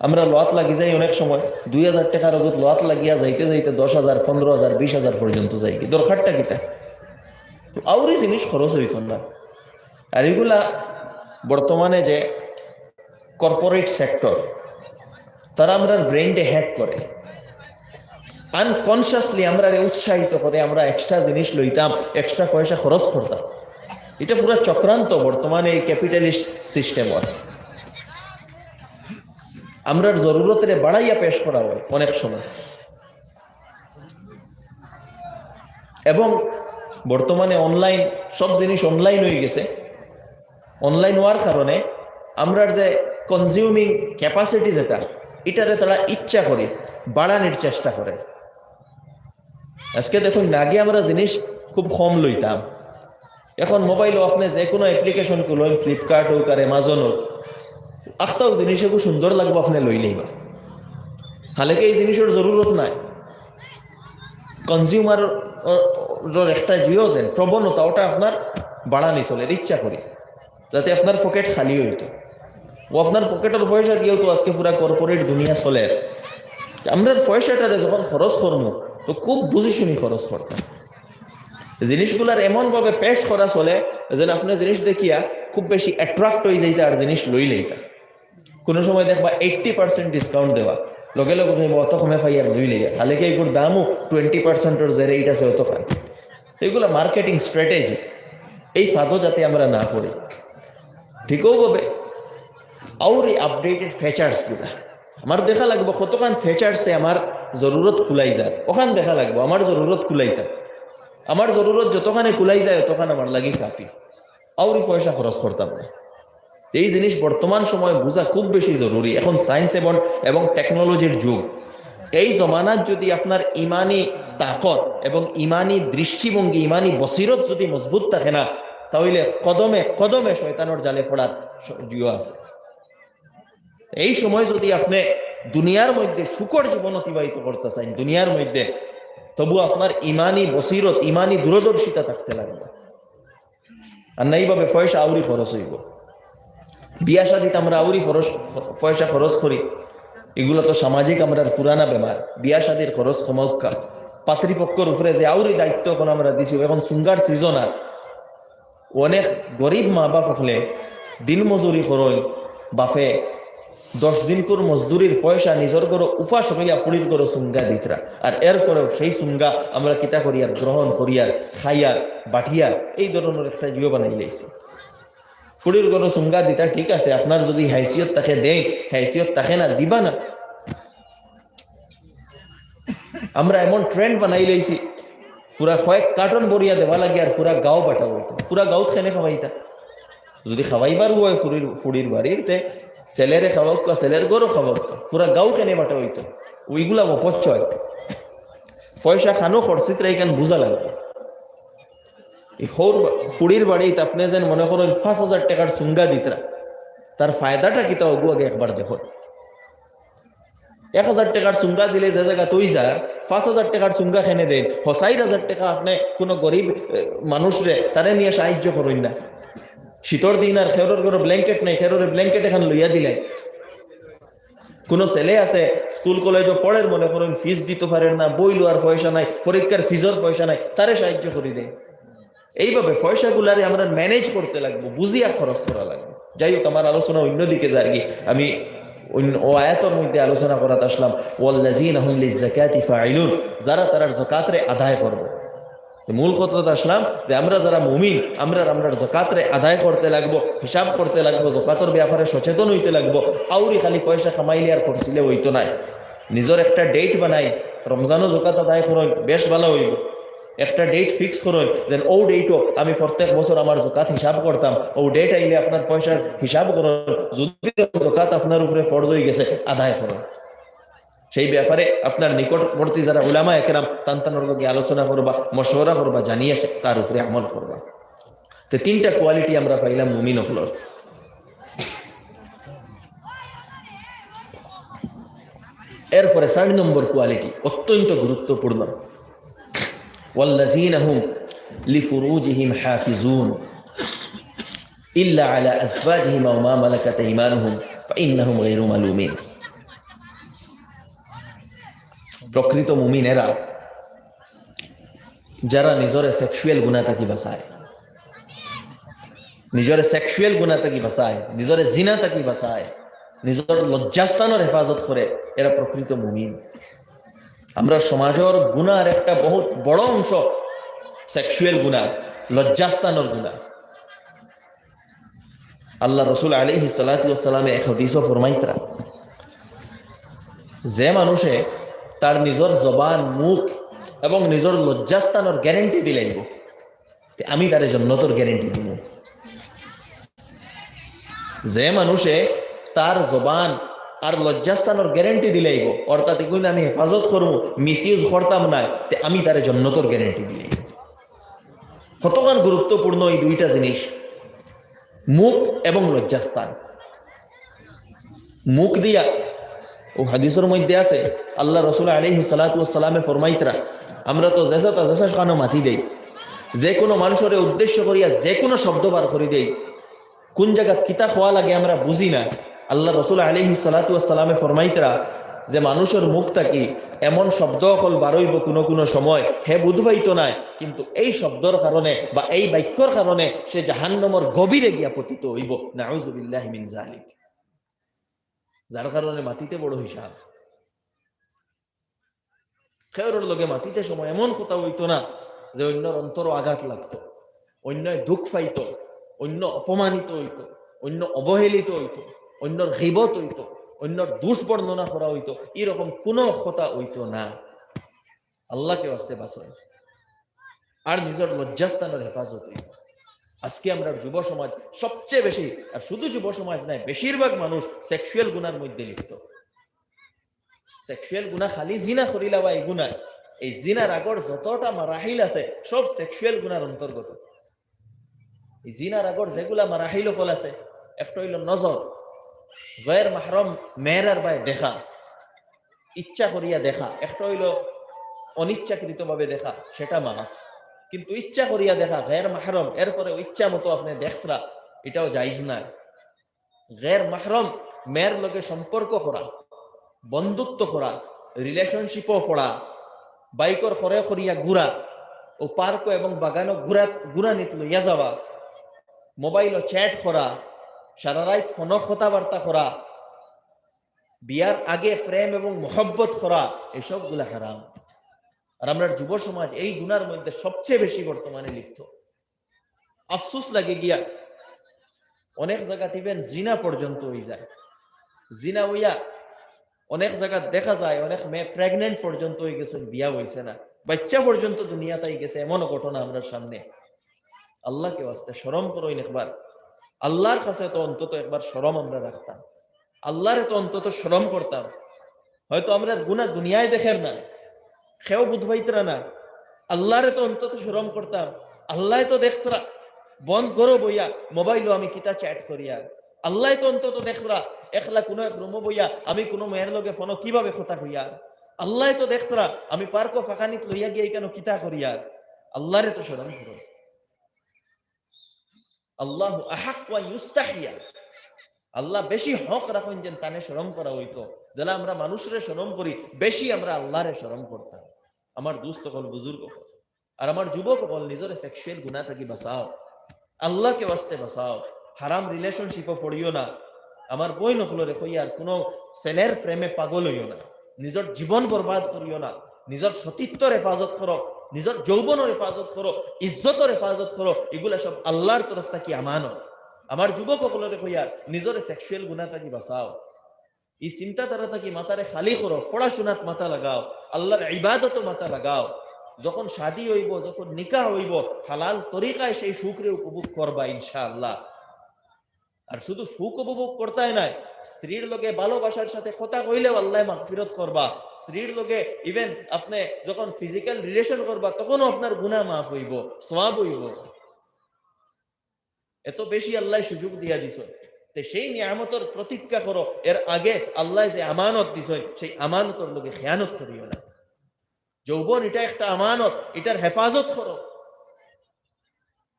S1: আমরা লোয়াত লাগি যাই অনেক সময় 2,000 টাকার অগত লোয়াত লাগিয়া যাইতে যাইতে 10,000 15,000 20,000 পর্যন্ত যাই, কি দরকারটা কিতা? আউরি জিনিস খরচ হইত না। আর এগুলা বর্তমানে যে কর্পোরেট সেক্টর, তারা আমরা ব্রেইনডে হ্যাক করে, আনকনসিয়াসলি আমরা উৎসাহিত করে আমরা এক্সট্রা জিনিস লইতাম, এক্সট্রা পয়সা খরচ করতাম। এটা পুরো চক্রান্ত বর্তমানে এই ক্যাপিটালিস্ট সিস্টেমর। আমরা জরুরতের বাড়াইয়া পেশ করা হয় অনেক সময়। এবং বর্তমানে অনলাইন সব জিনিস অনলাইন হয়ে গেছে। অনলাইন হওয়ার কারণে আমরা যে কনজিউমিং ক্যাপাসিটি যেটা, এটারে তারা ইচ্ছা করে বাড়ানোর চেষ্টা করে। আজকে দেখুন আগে আমরা জিনিস খুব কম লইতাম, এখন মোবাইলও আপনি যে কোনো অ্যাপ্লিকেশন খুলেন, ফ্লিপকার্ট হোক আর অ্যামাজন হোক, আখতাও জিনিস খুব সুন্দর লাগবো আপনি লইলেইবা, হালেকে এই জিনিসের জরুরত নাই। কনজিউমার একটা জিও যেন প্রবণতা, ওটা আপনার বাড়ানি চলে ইচ্ছা করি, যাতে আপনার পকেট খালি হইতো। ও আপনার পকেটের পয়সা দিয়েও তো আজকে পুরা কর্পোরেট দুনিয়া চলে। আমরা পয়সাটারে যখন খরচ করবো তো খুব বুঝি শুনি খরচ করতাম। জিনিসগুলার এমনভাবে পেশ করা চলে যেন আপনার জিনিস দেখিয়া খুব বেশি অ্যাট্রাক্ট হয়ে যাইতে আর জিনিস লই লইতা। কোনো সময় দেখবা 80% ডিসকাউন্ট দেওয়া, লগে লগে অত কমে পাই আর লই লইয়া, তাহলে কি এগুলোর দামও 20%-এর যে রেট আছে অত খান। এগুলো মার্কেটিং স্ট্র্যাটেজি, এই ফাঁদও যাতে আমরা না করি। ঠিকও বলবে আর এই আপডেটেড ফিচার্সগুলা আমার দেখা লাগবো, কতক্ষণ ফিচার্সে আমার জরুরত খুলাই যায়, ওখান দেখা লাগবো আমার জরুরত খুলাইতাম। আমার জরুরত যতখানে কুলাই যায় ততখানে আমার লাগি কাফি, আউরি পয়সা খরচ করতাম না। এই জিনিস বর্তমান সময় বোঝা খুব বেশি জরুরি। এখন সায়েন্স এবং টেকনোলজির যুগ। এই জমানাত যদি আপনার ইমানি তাকত এবং ইমানি দৃষ্টিভঙ্গি, ইমানি বসিরত যদি মজবুত থাকে না, তাহলে কদমে কদমে শয়তানের জালে পড়ার জিও আছে। এই সময় যদি আপনি দুনিয়ার মধ্যে সুখর জীবন অতিবাহিত করতে চান দুনিয়ার মধ্যে, তবু আপনার ইমানি বসিরত, ইমানি দূরদর্শিতা থাকতে লাগবে। আর না এইভাবে পয়সা আউরি খরচ হইব। বিয়া শাদিতে আমরা আউরি পয়সা খরচ করি, এগুলো তো সামাজিক আমরা পুরানা বেমার। বিয়া শাদির খরচ কমাউকা, পাতৃপক্ষর উপরে যে আউরি দায়িত্ব এখন আমরা দিছি, এখন সুঙ্গার সিজন। আর অনেক গরিব মা বাপ হলে দিন মজুরি করইন, বাপে 10 দিন করে মজদুরির পয়সা নিজের করে উপাস হইয়া ফুড়ির করে সুঙ্গা দিতরা। আর এরপরেও সেই সুঙ্গা আমরা কিতা করিয়ার গ্রহণ করিয়ার খাইয়ার বাটিয়ার এই ধরনের একটা জিও বানাই লাইছি। ফুড়ির করে সুঙ্গা দিতা ঠিক আছে, আপনার যদি হাইসিয়ত তাকে দেয়, হাইসিয়ত তাকে না দিবা না। আমরা এমন ট্রেন্ড বানাই লাইছি, পুরা কয়েক কার্টন বরিয়া দেওয়া লাগে আর পুরা গাঁও বাটা হইতো। পুরা গাঁত খেনে খাওয়াইতা, যদি খাওয়াইবার হয় ফুড়ির বাড়িতে ছেলেরে খাওয়াক, ছেলের গরু খাওয়াক, পুরা গাঁও কেনে বাটা হইতো। ওইগুলা অপচয়। পয়সা খানো খরচিত এখান বোঝা লাগবে। ফুড়ির বাড়িতে আপনি যেন মনে করেন 5,000 টাকার সুঙ্গা দিতরা, তার ফায়দাটা কি তা ওগু আগে একবার দেখো। 1,000 টাকার সুঙ্গা দিলে যে জায়গা তুই যা 5,000 টাকার সুঙ্গা খেনে দেন, 4,000 টাকা আপনি কোনো গরিব মানুষরে তারে নিয়ে সাহায্য করেন না। শীতর দিন আর খেরোর ঘরে ব্ল্যাঙ্কেট নেই, খেরোরে ব্ল্যাঙ্কেট এখন লইয়া দিলেন। কোনো ছেলে আছে স্কুল কলেজও পড়ের, মনে করেন ফিস দিতে পারেন না, বই লোয়ার পয়সা নাই, পরীক্ষার ফিজর পয়সা নাই, তারে সাহায্য করে দেয়। এইভাবে পয়সাগুলারে আমরা ম্যানেজ করতে লাগবো, বুঝিয়া খরচ করা লাগবে। যাই হোক, আমার আলোচনা অন্যদিকে যার কি, আমি ও আয়াতের মধ্যে আলোচনা করাতে আসলাম, ওয়াল্লাযীনা হুম লিয-যাকাতি ফাঈলুন, যারা তার যাকাতরে আদায় করবে। মূল কথাটা আসলাম যে আমরা যারা মুমিন, আমরা যাকাতরে আদায় করতে লাগবো, হিসাব করতে লাগবো, যাকাতের ব্যাপারে সচেতন হইতে লাগবো। আউরি খালি পয়সা কামাইলে আর খরচিলে হইতো নাই। নিজের একটা ডেট বানাই, রমজানও যাকাত আদায় করুন, বেশ ভালো হইব। একটা ডেট ফিক্স করুন, যেন ও ডেটও আমি প্রত্যেক বছর আমার যাকাত হিসাব করতাম। ও ডেট আইলে আপনার পয়সার হিসাব করুন, যদি যাকাত আপনার উপরে ফরজ হয়ে গেছে আদায় করুন। সেই ব্যাপারে আপনার নিকটবর্তী যারা উলামা একরাম তান্তানোর লগে আলোচনা করবা, মশওয়ারা করবা, জানিয়ে তার উপরে আমল করবা। তো 3টা কোয়ালিটি আমরা পাইলাম মুমিন হলর। এরপরে 4 নম্বর কোয়ালিটি অত্যন্ত গুরুত্বপূর্ণ, ওয়াল্লাযীনা হুম লিফুরুজিহিম হাফিজুন ইল্লা আলা আজওয়াজিহিম ওয়া মা মালাকাত আইমানুহুম ফাইন্নাহুম গায়রু মালুমিন। প্রকৃত মুমিনেরা যারা নিজরে সেক্সুয়াল গুনাহ থাকি বাঁচায়, নিজরে সেক্সুয়াল গুনাহ থাকি বাঁচায়, নিজরে জিনা থাকি বাঁচায়, নিজের লজ্জাস্থানের হেফাজত করে, এরা প্রকৃত মুমিন। আমরা সমাজের গুনার একটা বহুত বড় অংশ সেক্সুয়াল গুনাহ, লজ্জাস্থানের গুনাহ। আল্লাহ রসুল আলাইহিস সালাতু ওয়াস সালামে এক হাদিসে ফরমাইতরা, যে মানুষে তার নিজের জবান, মুখ এবং নিজের লজ্জাস্থানের গ্যারেন্টি দিলাইব, আমি তার জান্নাতের গ্যারেন্টি দিব। যে মানুষে তার জবান আর লজ্জাস্থানের গ্যারেন্টি দিলাইব, অর্থাৎ এগুলো আমি হেফাজত করবো, মিসইউজ করতাম না, আমি তার জান্নাতের গ্যারেন্টি দিলাইব। কতখান গুরুত্বপূর্ণ এই 2টা জিনিস, মুখ এবং লজ্জাস্থান। মুখ দিয়া ও হাদিসের মধ্যে আছে, আল্লাহ রসুল আলাইহিস সালাতু ওয়াস সালামে ফরমাইতরা, আমরা তো জেসা খানো মাতি দেই, যে কোনো মানুষের উদ্দেশ্য করিয়া যে কোনো শব্দ বার করে দেই, কোন জায়গা কিতা খোয়া লাগে আমরা বুঝি না। আল্লাহ রসুল আলাইহিস সালাতু ওয়াস সালামে ফরমাইতরা, যে মানুষের মুখ থাকি এমন শব্দ হল বারইব কোনো সময় হে বুধবাইতো নাই, কিন্তু এই শব্দর কারণে বা এই বাক্যর কারণে সে জাহান্নামের গভীরে গিয়া পতিত হইব। নাউযু বিল্লাহি মিন যালিক। যার কারণে মাটিতে বড় হিসাব। খেয়রের লগে মাটিতে সময় এমন কথা হইতো না যে অন্যর অন্তর আঘাত লাগতো, অন্য দুঃখ পাইতো, অন্য অপমানিত হইতো, অন্য অবহেলিত হইতো, অন্যর গীবত হইতো, অন্যর দোষ বর্ণনা করা হইতো, এরকম কোনো কথা হইতো না। আল্লাহকে বাঁচতে বাঁচেন। আর নিজের লজ্জাস্থানের হেফাজত হইব। আজকে আমরা যুব সমাজ সবচেয়ে বেশি, আর শুধু যুব সমাজ নাই, বেশিরভাগ মানুষ সেক্সুয়াল গুনার মধ্যে লিপ্ত। সেক্সুয়াল গুনাহ খালি জিনা করিলা বা এই গুনাহ, এই জিনার আগর যতটা মারাহিল আছে সব সেক্সুয়াল গুনার অন্তর্গত। এই জিনার আগর যেগুলা মারাহিল ফল আছে, একটা হইল নজর, গয়ের মাহরম মেয়েরার বাই দেখা, ইচ্ছা করিয়া দেখা। একটা হইল অনিচ্ছাকৃত ভাবে দেখা, সেটা মাফ। কিন্তু ইচ্ছা করিয়া দেখা গের মাহরম, এরপরে ইচ্ছা মতো আপনি দেখতরা, এটাও জায়েজ না। গের মাহরম মেয়ের লগে সম্পর্ক করা, বন্ধুত্ব করা, রিলেশনশিপও করা, বাইকর খরে করিয়া ঘুরা ও পার্ক এবং বাগানো ঘুরা নিত লইয়া যাওয়া, মোবাইল চ্যাট করা, সারা রাত ফোন কথাবার্তা করা, বিয়ার আগে প্রেম এবং মোহব্বত করা, এসব গুলা হারাম। আর আমরা যুব সমাজ এই গুনার মধ্যে সবচেয়ে বেশি বর্তমানে লিপ্ত। আফসোস লাগে গিয়া অনেক জায়গা ইভেন জিনা পর্যন্ত হয়ে যায়। জিনা হইয়া অনেক জায়গা দেখা যায় অনেক মেয়ে প্রেগনেন্ট পর্যন্ত হয়ে গেছে, বিয়া হয়েছে না, বাচ্চা পর্যন্ত দুনিয়াতেই গেছে, এমনও ঘটনা আমরা সামনে। আল্লাহকে ওয়াস্তে শরম করইন একবার। আল্লাহর কাছে তো অন্তত একবার শরম আমরা রাখতাম, আল্লাহরে তো অন্তত শরম করতাম। হয়তো আমরা গুনাহ দুনিয়ায় দেখেন না, খেও বুধবাইতরা না, আল্লাহরে তো অন্তত শরম করতাম। আল্লাহ তো দেখতরা বন্ধ করো বইয়া মোবাইলও আমি কিতা চ্যাট করিয়া, আল্লাহ তো অন্তত দেখতরা একলা কোনো এক রুমো বইয়া আমি কোনো মেয়ের লগে ফোন কিভাবে কথা হইয়া, আল্লাহ তো দেখতরা আমি পার্ক ফাঁকানিত লইয়া গিয়ে কেন কিতা করিয়া। আল্লাহরে তো শরম করো। আল্লাহ আহাক ওয়া ইউস্তাহিয়া, আল্লাহ বেশি হক রাখুন যেন তানে শরম করা হইতো। যারা আমরা মানুষরে শরম করি, বেশি আমরা আল্লাহরে শরম করতাম। আমার দুস্থ হল, বুজুর্গ হল, আর আমার যুবক হল, নিজের সেক্সুয়াল গুনাহ থেকে বাঁচাও, আল্লাহকে ওয়াস্তে বাঁচাও। হারাম রিলেশনশিপও পড়িও না। আমার বই নকল রেখো, আর কোনো ছেলের প্রেমে পাগল হইও না, নিজের জীবন বরবাদ করিও না। নিজের সতীত্বর হেফাজত করো, নিজের যৌবনের হেফাজত করো, ইজ্জতের হেফাজত করো। এগুলা সব আল্লাহর তরফ থেকে আমানত। আমার যুবক সকলরে কইয়া নিজের সেক্সুয়াল গুনাহ থেকে বাঁচাও। এই চিন্তাধারা থেকে মাথারে খালি করো, পড়াশোনাত মাথা লাগাও, আল্লাহর ইবাদত মাথা লাগাও। যখন শাদী হইব, যখন নিকাহ হইব, হালাল তরিকায় সেই সুখরে উপভোগ করবা ইনশাআল্লাহ। আর শুধু সুখ উপভোগ করতেই নাই, স্ত্রীর লগে ভালোবাসার সাথে কথা কইলেও আল্লাহ মাগফিরত করবা। স্ত্রীর লগে ইভেন আপনি যখন ফিজিক্যাল রিলেশন করবা, তখনও আপনার গুনাহ মাফ হইব, সওয়াব হইব। এত বেশি আল্লাহ সুযোগ দিয়া দিছ, সেই নিয়ামতের প্রতীক্ষা করো। এর আগে আল্লাহ যে আমানত দিছ, সেই আমানতের লগে খেয়ানত করিও না। যৌবন এটা একটা আমানত, এটার হেফাজত করো।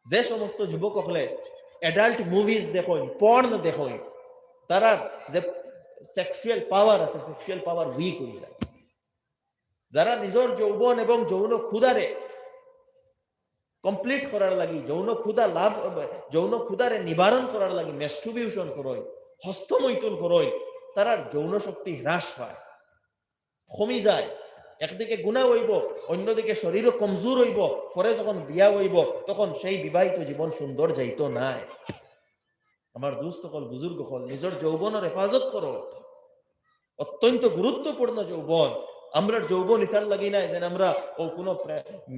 S1: যে সমস্ত যুবক হলে অ্যাডাল্ট মুভিজ দেখোই, পর্ন দেখোই, তারা যে সেক্সুয়াল পাওয়ার আছে, সেক্সুয়াল পাওয়ার উইক হয়ে যায়। যারা নিজের যৌবন এবং যৌন ক্ষুধারে কমপ্লিট করার লাগি, যৌন ক্ষুধারে নিবারণ করার লাগি ম্যাস্ট্রুবিউশন করই, হস্তমৈথুন করই, তার যৌন শক্তি হ্রাস পায়, কমি যায়। একদিকে গুনাহ হইব, অন্যদিকে শরীরও কমজোর হইব। পরে যখন বিয়া হইব, তখন সেই বিবাহিত জীবন সুন্দর যাইতো নাই। আমার দুস্থ হল, বুজুর্গ হল, নিজের যৌবনের হেফাজত করো। অত্যন্ত গুরুত্বপূর্ণ যৌবন। আমরা যৌবন ইতার লাগি নাই যেন আমরা ও কোনো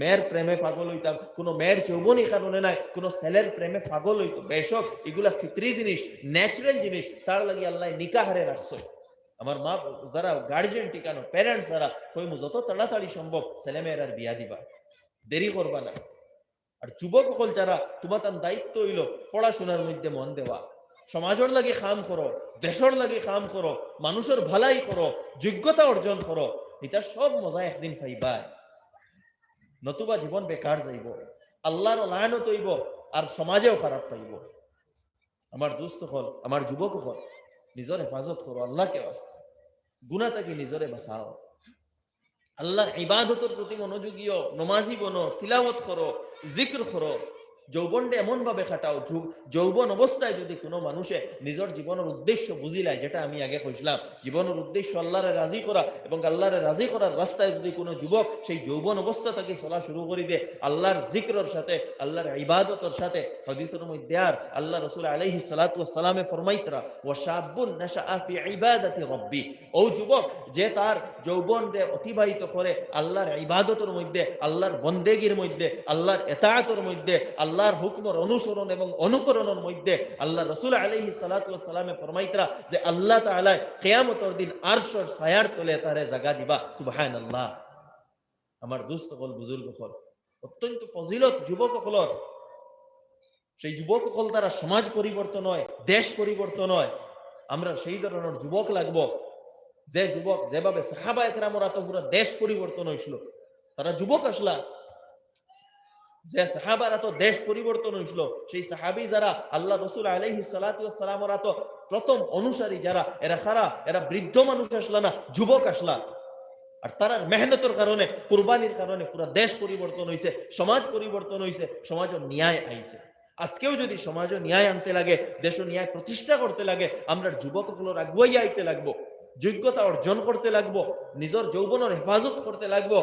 S1: মেয়ের প্রেমে পাগল হইতাম, কোনো মেয়ের যৌবন এই কারণে নাই কোনো ছেলের প্রেমে পাগল হইতো। বেশক এগুলা ফিতরি জিনিস, ন্যাচারাল জিনিস, তার লাগি আল্লাহ নিকাহারে রাখছো। আমার মা যারা গার্জিয়ান টিকানো প্যারেন্টস যারা কইমু যত তাড়াতাড়ি সম্ভব ছেলে মেয়ের বিয়া দিবা, দেরি করবা না। আর যুবক সকল যারা, তোমার তার দায়িত্ব হইল পড়াশোনার মধ্যে মন দেওয়া, সমাজের লাগি কাম করো, দেশের লাগি কাম করো, মানুষের ভালাই করো, যোগ্যতা অর্জন করো। এটা সব মজা একদিন পাইবা, নতুবা জীবন বেকার যাইব, আল্লাহর লানত হইব, আর সমাজেও খারাপ পাইব। আমার দুস্থ হল, আমার যুবক হল, নিজের হেফাজত করো, আল্লাহকে ওয়াস্তে গুনাহ থেকে নিজরে বাঁচাও। আল্লাহর ইবাদতের প্রতি মনোযোগীও, নমাজি বনো, তিলাওয়াত করো, জিক্র করো। যৌবনটা এমন ভাবে খাটাও, যৌবন অবস্থায় যদি কোনো মানুষে নিজের জীবনের উদ্দেশ্য বুঝিলায়, যেটা আমি আগে কইছিলাম, জীবনের উদ্দেশ্য আল্লাহরে রাজি করা, এবং আল্লাহরে রাজি করার রাস্তায় যদি কোনো যুবক সেই যৌবন অবস্থা থেকে চলা শুরু করে দেয় আল্লাহর জিক্রর সাথে, আল্লাহর ইবাদতের সাথে, হাদিসের মধ্যে আর আল্লাহ রাসূল আলাইহিস সালাতু ওয়াস সালামে ফরমাইতরা ওয়া শাবুন নাশআ ফি ইবাদাতি রাব্বি, ও যুবক যে তার যৌবনকে অতিবাহিত করে আল্লাহর ইবাদতের মধ্যে, আল্লাহর বন্দেগীর মধ্যে, আল্লাহর ইতাআতের মধ্যে, আল্লাহর হুকমের অনুসরণ এবং অনুকরণের মধ্যে, আল্লাহ রাসূল আলাইহিস সালাতু ওয়াস সালামে ফরমাইতরা যে আল্লাহ তাআলা কিয়ামতের দিন আরশের ছায়ার তলে তারে জায়গা দিবা। সুবহানাল্লাহ। আমার দোস্ত হল, বুজুর্গ হল, অত্যন্ত ফজিলত যুবক হলর। সেই যুবক হল তারা সমাজ পরিবর্তন হয়, দেশ পরিবর্তন হয়। আমরা সেই ধরনের যুবক লাগবো যে যুবক যেভাবে সাহাবায়ে কেরামরা তো পুরো দেশ পরিবর্তন হয়েছিল, তারা যুবক আসলা। যে সাহাবারা তো দেশ পরিবর্তন হয়েছিল, সেই সাহাবি যারা আল্লাহ রাসূল আলাইহিস সালাতু ওয়াস সালামরা তো প্রথম অনুসারী যারা, এরা খারা, এরা বৃদ্ধ মানুষ আসলা না, যুবক আসলা। আর তার মেহনতের কারণে, কুরবানির কারণে পুরো দেশ পরিবর্তন হয়েছে, সমাজ পরিবর্তন হয়েছে, সমাজের ন্যায় আইছে। আজকেও যদি সমাজে ন্যায় আনতে লাগে, দেশ ন্যায় প্রতিষ্ঠা করতে লাগে, আমরা যুবকগুলোর আগুয়াই আইতে লাগবো, যোগ্যতা অর্জন করতে লাগবো, নিজের যৌবনের হেফাজত করতে লাগবো,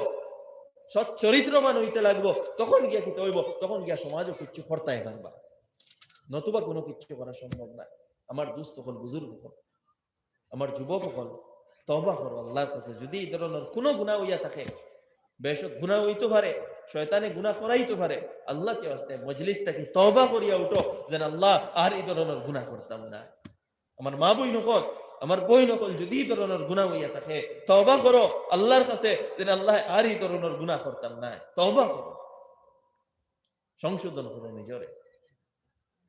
S1: সৎ চরিত্রবান হইতে লাগবো। তখন গিয়া কি হইব? তখন গিয়া সমাজও কিচ্ছু করতে পারবা, নতুবা কোনো কিচ্ছু করা সম্ভব না। আমার দুস্থ হল, বুজুর্গ হল, আমার যুবক হল, তওবা করো আল্লাহর কাছে। যদি এই ধরনের কোনো গুনাহ হইয়া থাকে, বেশক গুনাহ হইতে পারে, শয়তানে গুনাহ করাইতে পারে, আল্লাহকে ওয়াস্তে মজলিসটাকে তওবা করিয়া উঠো, যেন আল্লাহ আর এই ধরনের গুনাহ করতাম না। আমার মা বই নকল, আমার বই নকল, যদি এই ধরনের গুনাহ হইয়া থাকে, তওবা করো আল্লাহর কাছে, যেন আল্লাহ আর এই ধরনের গুনাহ করতাম না। তওবা করো, সংশোধন করো নিজরে।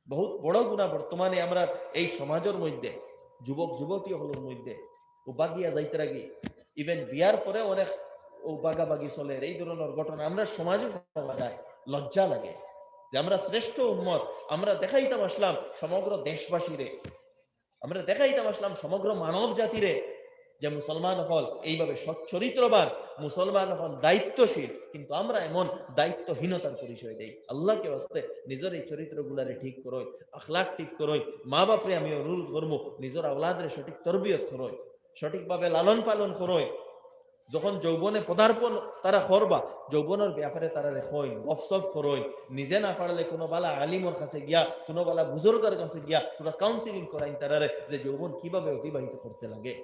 S1: বহুত বড় গুনাহ বর্তমানে আমরা এই সমাজের মধ্যে, যুবক যুবতী হলোর মধ্যে ও বাগিয়া যাইতে লাগি, ইভেন বিয়ার পরে অনেক ও বাগাবাগি চলে, এই ধরনের ঘটনা আমরা সমাজে পাওয়া যায়। লজ্জা লাগে যে আমরা শ্রেষ্ঠ উম্মত, আমরা দেখাইতাম আসলাম সমগ্র দেশবাসীরে, আমরা দেখাইতাম আসলাম সমগ্র মানব জাতিরে যে মুসলমান হল এইভাবে সচ্চরিত্রবান, মুসলমান হল দায়িত্বশীল, কিন্তু আমরা এমন দায়িত্বহীনতার পরিচয় দেই। আল্লাহকে বাস্তে নিজের এই চরিত্রগুলারে ঠিক করোই, আখলাক ঠিক করোই। মা বাপরে আমি অনুরোধ করবো, নিজের আওলাদরে সঠিক তরবিয়ত করোই, সঠিকভাবে লালন পালন করোই। যখন যৌবনে পদার্পণ তারা করবা, যৌবনের ব্যাপারে তারা রেখইন, গফসফ করইন। নিজে না পারলে কোনো বালা আলিমর কাছে গিয়া, কোনো বালা বুজুর্গের কাছে গিয়া তোরা কাউন্সিলিং করাইন তারারে, যে যৌবন কিভাবে অতিবাহিত করতে লাগে।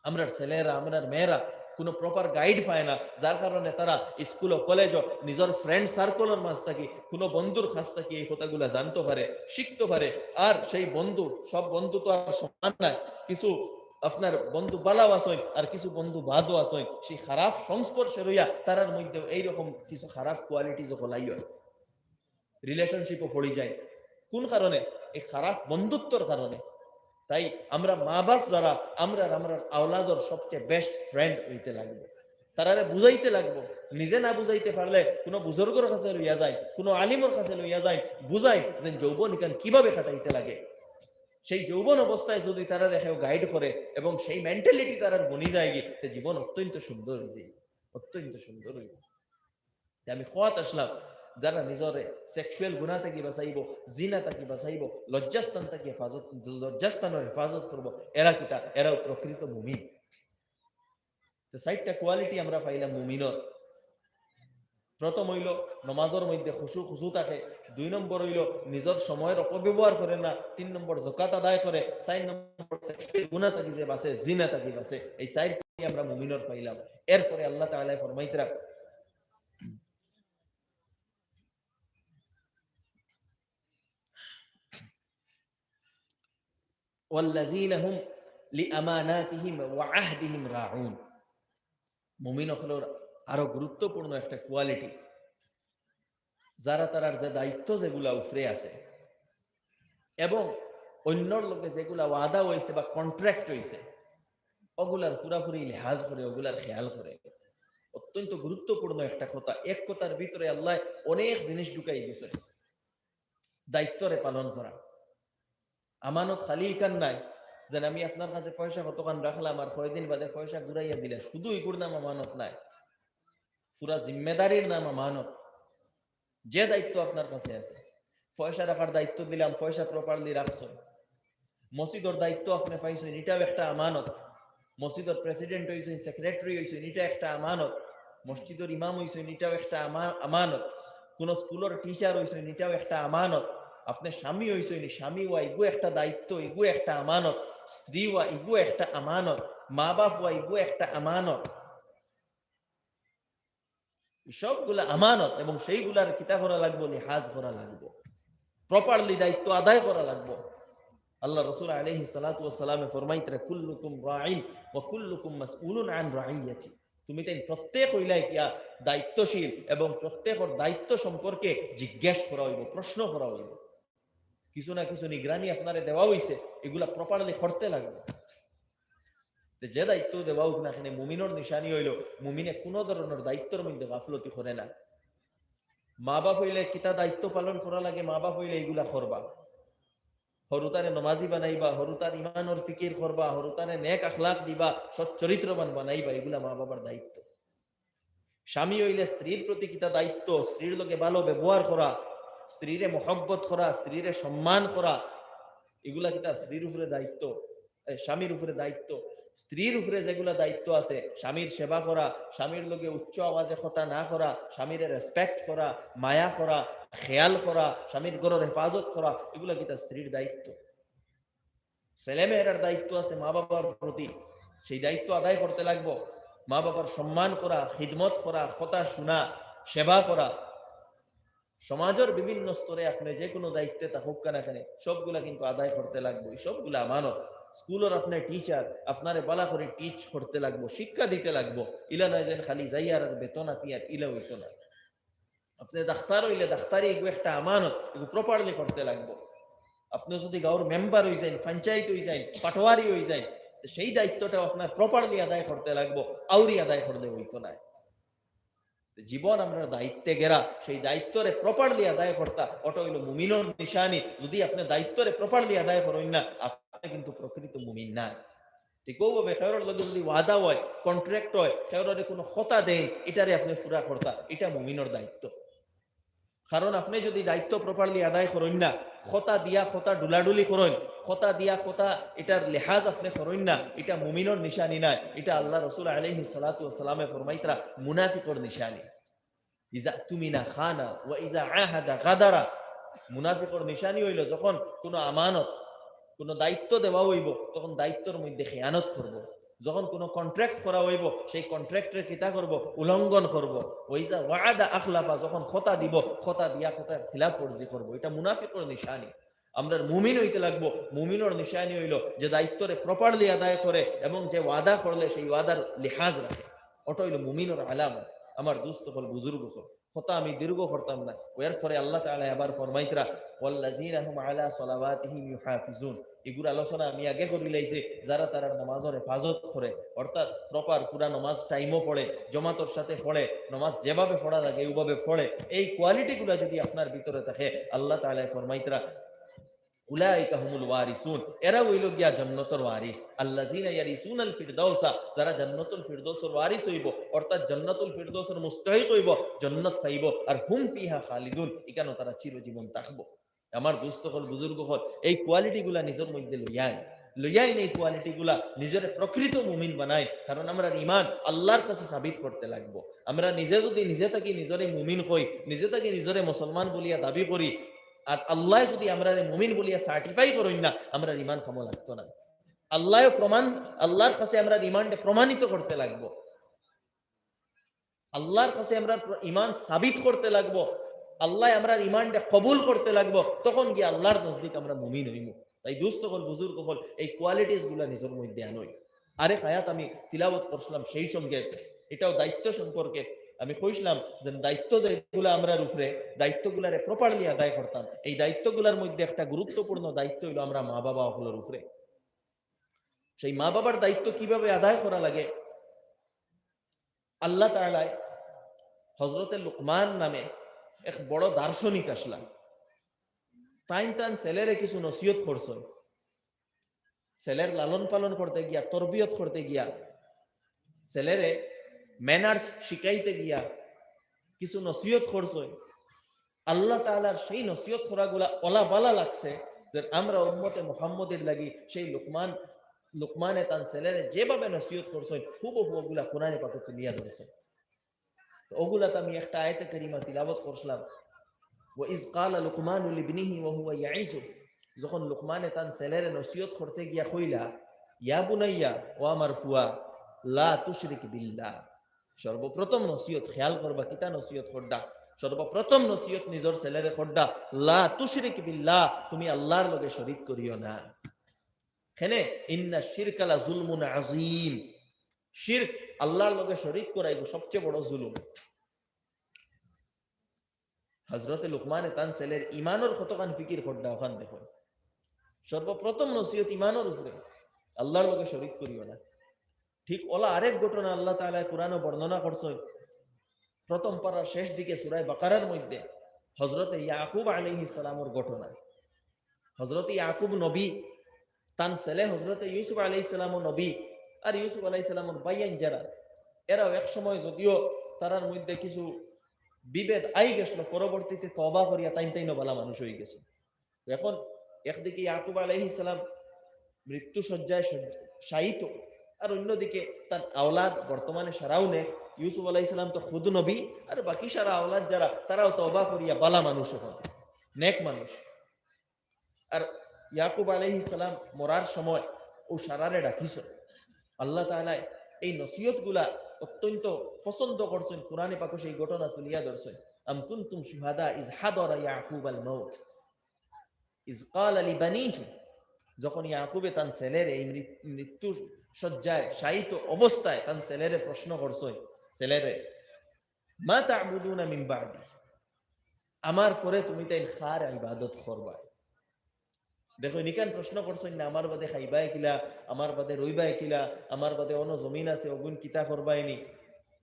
S1: আমরা ছেলেরা, আমরা মেয়েরা কোনো প্রপার গাইড পায় না, যার কারণে তারা স্কুল ও কলেজও নিজের ফ্রেন্ড সার্কেলের মাঝ থাকি, কোনো বন্ধুর কাছ থেকে এই কথাগুলা জানতে পারে, শিখতে পারে। আর সেই বন্ধু, সব বন্ধু তো আর সমান নাই, কিছু আপনার বন্ধু বালাও আসেন, আর কিছু বন্ধু বাদও আসেন। সেই খারাপ সংস্পর্শে রইয়া তারার মধ্যে এইরকম কিছু খারাপ কোয়ালিটি যখন লাই হয়, রিলেশনশিপও পড়ে যায়। কোন কারণে? এই খারাপ বন্ধুত্বর কারণে। তাই আমরা মা বাপ যারা, আমরা আওলাদর সবচেয়ে বেস্ট ফ্রেন্ড হইতে লাগবে, তারারে বুঝাইতে লাগবো। নিজে না বুঝাইতে পারলে কোনো বুজুর্গের কাছে লইয়া যায়, কোনো আলিমর কাছে লইয়া যায়, বুঝাই যে যৌবন ইকান কিভাবে কাটাইতে লাগে। সেই যৌবন অবস্থায় যদি তারা দেখেও গাইড করে এবং সেই মেন্টালিটি তারা বনি যায় গিয়ে, জীবন অত্যন্ত সুন্দর হয়ে যায়, অত্যন্ত সুন্দর হয়ে যায়। আমি খোয়াত আসলাম, যারা নিজরে সেক্সুয়াল গুনাহ থেকে বাঁচাইব, জিনা থেকে বাঁচাইব, লজ্জাস্থান থেকে হেফাজত, লজ্জাস্থানের হেফাজত করবো, এরা কিটা, এরাও প্রকৃত মুমিন। তো 4টা কোয়ালিটি আমরা পাইলাম মুমিনর। প্রথম হইল নমাজের মধ্যে খুশু থাকে, 2 নম্বর হইল নিজের সময়ের অপব্যবহার করে না, 3 নম্বর যাকাত আদায় করে, 4 নম্বর সেক্সুয়াল গুনাহ থেকে যে বাঁচে, জিনা থেকে বাঁচে। এই 4টি আমরা মুমিনর পাইলাম। এরপরে আল্লাহ তাআলা ফরমাইতরা, ওয়াল্লাযীনা হুম লিআমানাতিহিম ওয়া আহদিহিম রাউন। মুমিন হলোর আরো গুরুত্বপূর্ণ একটা কোয়ালিটি, যারা তারার যে দায়িত্ব যেগুলা উপরে আছে এবং অন্যর লোকে যেগুলা ওয়াদা হয়েছে বা কন্ট্রাক্ট হয়েছে, ওগুলার পুরাপুরি লিহাজ করে, ওগুলার খেয়াল করে। অত্যন্ত গুরুত্বপূর্ণ একটা কথা। এক কথার ভিতরে আল্লাহ অনেক জিনিস ঢুকাই দিয়েছে। দায়িত্বরে পালন করা, আমানত খালি ইকান নাই যেন আমি আপনার কাছে পয়সা কতখান রাখলাম আর কয়দিন বাদে পয়সা ঘুরাইয়া দিলে, শুধু এগুর নাম আমানত নাই, পুরা জিম্মেদারির নাম আমানত। যে দায়িত্ব আপনার কাছে আছে, পয়সা রাখার দায়িত্ব দিলাম, পয়সা প্রপারলি রাখছো। মসজিদের দায়িত্ব আপনি পাইছেন, এটাও একটা আমানত। মসজিদের প্রেসিডেন্ট হয়েছেন, সেক্রেটারি হয়েছেন, এটা একটা আমানত। মসজিদের ইমাম হয়েছেন, এটাও একটা আমানত। কোন স্কুলের টিচার হয়েছেন, এটাও একটা আমানত। আপনি স্বামী হয়েছেন, স্বামী হওয়া এগু একটা দায়িত্ব, এগু একটা আমানত। স্ত্রী হওয়া এগু একটা আমানত। মা বাপ হওয়া এগু একটা আমানত। সবগুলা আমানত, এবং সেইগুলার কিতা করা লাগবো, লিহাজ করা লাগবো, প্রপারলি দায়িত্ব আদায় করা লাগবো। আল্লাহ রসুল আলাইহিস সালাতু ওয়াস সালামে ফরমাইতরা কুল্লুকুম রাঈন ওয়া কুল্লুকুম মাসউলুন আন রাঈয়াতি। তুমি তাই প্রত্যেক হইলাই কিয়া দায়িত্বশীল, এবং প্রত্যেকের দায়িত্ব সম্পর্কে জিজ্ঞেস করা হইব, প্রশ্ন করা হইব। কিছু না কিছু নিগরানি আপনারে দেওয়া হইছে, এগুলা প্রপারলি করতে লাগবে। যে দায়িত্ব দেওয়া হোক না এখানে, মুমিনের নিশানি হইল মুমিনে কোনো ধরনের দায়িত্বের মধ্যে গাফলতি করে না। মা বাপ হইলে কিতা দায়িত্ব পালন করা লাগে, মা বাপ হইলে এইগুলা করবা। হরুতারে নমাজি বানাইবা, হরুতার ইমানর ফিকির করবা, হরুতারে নেক আখলাক দিবা, সচ্চরিত্রবান বানাইবা, এগুলা মা বাবার দায়িত্ব। স্বামী হইলে স্ত্রীর প্রতি কিতা দায়িত্ব, স্ত্রীর লোকে ভালো ব্যবহার করা, স্ত্রীরে মহব্বত করা, স্ত্রীরে সম্মান করা, এগুলা কিতা স্ত্রীর উপরে দায়িত্ব, স্বামীর উপরে দায়িত্ব। স্ত্রীর উপরে যেগুলা দায়িত্ব আছে, স্বামীর সেবা করা, স্বামীর লোকে উচ্চ আওয়াজে কথা না করা, স্বামীর রেসপেক্ট করা, মায়া করা, খেয়াল করা, স্বামীর ঘরের হেফাজত করা, এগুলা কিতা স্ত্রীর দায়িত্ব। ছেলেমেয়েরার দায়িত্ব আছে মা বাবার প্রতি, সেই দায়িত্ব আদায় করতে লাগবো। মা বাবার সম্মান করা, খিদমত করা, কথা শোনা, সেবা করা। সমাজের বিভিন্ন স্তরে আপনি যে কোনো দায়িত্বে থাকুক না কেন, সবগুলা কিন্তু আদায় করতে লাগবে। সবগুলা আমানত। স্কুলের আপনার টিচার আপনারে বালা করে টিচ করতে লাগবো, শিক্ষা দিতে লাগবো। ইলা নয় যে খালি যাইয়ার আর বেতন আতিয়ার, ইলা হইতো না। আপনি ডাক্তার হইলে ডাক্তারি এগুলো একটা আমানত, এগুলো প্রপারলি করতে লাগবো। আপনি যদি গাঁর মেম্বার হয়ে যান, পঞ্চায়েত হয়ে যান, পাটোয়ারি হয়ে যান, সেই দায়িত্বটা আপনার প্রপারলি আদায় করতে লাগবো, আউরি আদায় করলে হইতো না। জীবন আমরা দায়িত্বে গেরা, সেই দায়িত্বরে প্রপারলি আদায় করতা, ওটা হইল মুমিনের নিশানি। যদি আপনি দায়িত্বরে প্রপারলি আদায় করেন না, আপনি কিন্তু প্রকৃত মুমিন না। ঠিক ওভাবে খেয়রের লগে যদি ওয়াদা হয়, কন্ট্রাক্ট হয়, খেয়রে কোনো কথা দেন, এটারে আপনি পুরা করতা, এটা মুমিনের দায়িত্ব। কারণ আপনি যদি দায়িত্ব প্রপারলি আদায় করেন না, খতা দিয়া খতা ডুলাডুলি করেন, খতা দিয়া খতা এটার লেহাজ আপনি করেন না, এটা মুমিনের নিশানি নাই, এটা আল্লাহ রসুল আলাইহিস সালাতু ওয়াস সালামে ফরমাইতরা মুনাফিকর নিশানি। ইজা তুমিনা খানা ওয়া ইজা আহাদা গাদারা। মুনাফিকর নিশানি হইল যখন কোনো আমানত, কোনো দায়িত্ব দেওয়া হইব, তখন দায়িত্বের মধ্যে খেয়ানত করব। যখন কোনো কন্ট্রাক্ট করা হইব, সেই কন্ট্রাক্টের কিতা করব, উল্লঙ্ঘন করব। ওইজা ওয়াদা আখলাফা, যখন খতা দিব, খতা দিয়া খতা খিলাফ ফরজি করব। এটা মুনাফিকর নিশানি। আমরা মুমিন হইতে লাগবো। মুমিনের নিশানি হইল যে দায়িত্বরে প্রপারলি আদায় করে, এবং যে ওয়াদা করলে সেই ওয়াদার লিহাজ রাখে, ওটা হইল মুমিনের আলামত। আমার দুস্থ হল, বুজুর্গ হল, কথা আমি দীর্ঘ করতাম না। এর পরে আল্লাহ তাআলা আবার ফরমাইতরা ওয়াল্লাযীনা হুম আলা সালাওয়াতিহিম ইউহাফিজুন। এগুলো আলোচনা আমি আগে করে লাইছি, যারা তারা নামাজের হেফাজত করে, অর্থাৎ প্রপার পুরা নামাজ টাইমও পড়ে, জমাতর সাথে পড়ে, নামাজ যেভাবে পড়া লাগে ওইভাবে পড়ে। এই কোয়ালিটিগুলো যদি আপনার ভিতরে থাকে, আল্লাহ তাআলা ফরমাইতরা উলাইকা হুমুল ওয়ারিসুন, এরা হইল গিয়া জান্নাতুল ওয়ারিস। আল্লাযীনা ইয়ারিসুনাল ফিরদাউসা, যারা জান্নাতুল ফিরদাউসের ওয়ারিস হইব, অর্থাৎ জান্নাতুল ফিরদাউসের মুস্তাহিক হইব, জান্নাত পাইব, আর হুম ফিহা খালিদুন, এখানে তারা চিরজীবন থাকবো। আমার দোস্ত হল, বুজুর্গ হল, এই কোয়ালিটিগুলা নিজের মধ্যে লইয়াই এই কোয়ালিটিগুলা নিজের প্রকৃত মুমিন বানাই। কারণ আমরা ঈমান আল্লাহর কাছে সাবিত করতে লাগবো। আমরা নিজে যদি নিজে থাকি নিজরে মুমিন হই, নিজে থাকি নিজরে মুসলমান বলিয়া দাবি করি, আর আল্লাহ যদি আমরা মুমিন বলিয়া সার্টিফাই করেন না, আমরা ঈমান ক্ষম লাগতো না। আল্লাহর কাছে আমরা ঈমানটা প্রমাণিত করতে লাগবো, আল্লাহর কাছে আমরা ঈমান সাবিত করতে লাগবো, আল্লাহ আমরা ঈমানটা কবুল করতে লাগবো, তখন গিয়ে আল্লাহর নজদিক আমরা মুমিন হইব। তাই দুস্থ হল, বুজুর্গ হল, এই কোয়ালিটিস গুলা নিজের মধ্যে আনই। আরেক আয়াত আমি তিলাওয়াত করছিলাম, সেই সঙ্গে এটাও দায়িত্ব সম্পর্কে আমি কইছিলাম যে দায়িত্ব যেগুলো আমরা উপরে, দায়িত্বগুলারে প্রপারলি আদায় করতাম। এই দায়িত্বগুলার মধ্যে একটা গুরুত্বপূর্ণ দায়িত্ব হইল আমরা মা বাবা হলের উপরে। সেই মা বাবার দায়িত্ব কিভাবে আদায় করা লাগে, আল্লাহ তাআলা হযরতে লুকমান নামে এক বড় দার্শনিক আসলাম, তান ছেলেরে কিছু নসিহত করছেন। ছেলের লালন পালন করতে গিয়া, তরবিয়ত করতে গিয়া, ছেলেরে ম্যানার্স শিখাইতে গিয়া কিছু নসিহত করছেন। আল্লাহ তাআলার সেই নসিহত করাগুলা ওলা বালা লাগছে যে আমরা উম্মতে মুহাম্মদের লাগি সেই লুকমানে তান ছেলেরে যেভাবে নসিহত করছেন হুবহু ওগুলা কোরআনে পাকে তুলিয়া ধরছে। ওগুলা তো আমি একটা আয়াতে কারিমা তিলাওয়াত করছিলাম, ওয়া ইজ ক্বালা লুকমানু লিবনিহি ওয়া হুয়া ইয়াইযু, যখন লুকমানে তান ছেলেরে নসিহত করতে গিয়া কইলা, ইয়া বুনাইয়া, ও আমার ফুয়া, লা তুশরিক বিল্লাহ। সর্বপ্রথম নসিহত খেয়াল করবা কিতা নসিহত করডা, সর্বপ্রথম নসিহত নিজের ছেলেরে করডা, লা তুশরিক বিল্লাহ, তুমি আল্লাহর লগে শরীক করিও না। এখানে ইন্না শিরকা লা যুলমুন আযীম, শিরক আল্লাহর লগে শরীক করা এগো সবচেয়ে বড় জুলুম। হযরতে লুকমানে তান ছেলের ঈমানের কতখান ফিকির করডা ওখান দেখো। সর্বপ্রথম নসিহত ঈমানের উপরে, আল্লাহর লগে শরীক করিও না। ঠিক ওলা আরেক ঘটনা আল্লাহ তাআলা কুরআনে বর্ণনা করছেন, প্রথম পারার শেষ দিকে সূরা বাকারার মধ্যে হযরতে ইয়াকুব আলাইহিস সালামের ঘটনা। হযরতে ইয়াকুব নবী, তান ছেলে হযরতে ইউসুফ আলাইহিস সালামও নবী, আর ইউসুফ আলাইহিস সালামের ভাইয়ান যারা, এরাও এক সময় যদিও তারার মধ্যে কিছু বিভেদ আই গেছিল, পরবর্তীতে তওবা করিয়া তাইনও ভালো মানুষ হয়ে গেছে। এখন একদিকে ইয়াকুব আলাইহিস সালাম মৃত্যু শয্যায় শায়িত, আর অন্যদিকে তার আওলাদ বর্তমানে সারাও নেক। ইউসুফ আলাইহিস সালাম তো খুদ নবী, আর বাকি সারা আওলাদ যারা তারাও তওবা করিয়া বালা মানুষ, এখন নেক মানুষ। আর ইয়াকুব আলাইহিস সালাম মরার সময় ও সারারে ডাকিছ। আল্লাহ তাআলা এই নসিহতগুলা অত্যন্ত পছন্দ করছেন, কোরআনে পাকে সেই ঘটনা তুলিয়া ধরছেন। আম কুনতুম শুহাদা is হাদারা Yakub Al Maut is ক্বালা লিবানিহি, যখন ইয়াকুবে তান ছেলের এই মৃত্যু শয্যায় শায়িত অবস্থায় তান ছেলেরে প্রশ্ন করছেন, ছেলেরে মা তা'বুদুনা মিন বা'দি, আমার পরে তুমি তাই খার ইবাদত করবা। দেখো নিকান প্রশ্ন করছেন না, আমার বাদে খাইবাই কিলা, আমার বাদে রইবাই কিলা, আমার বাদে অন্য জমিন আছে অগুন কিতা করবাইনি,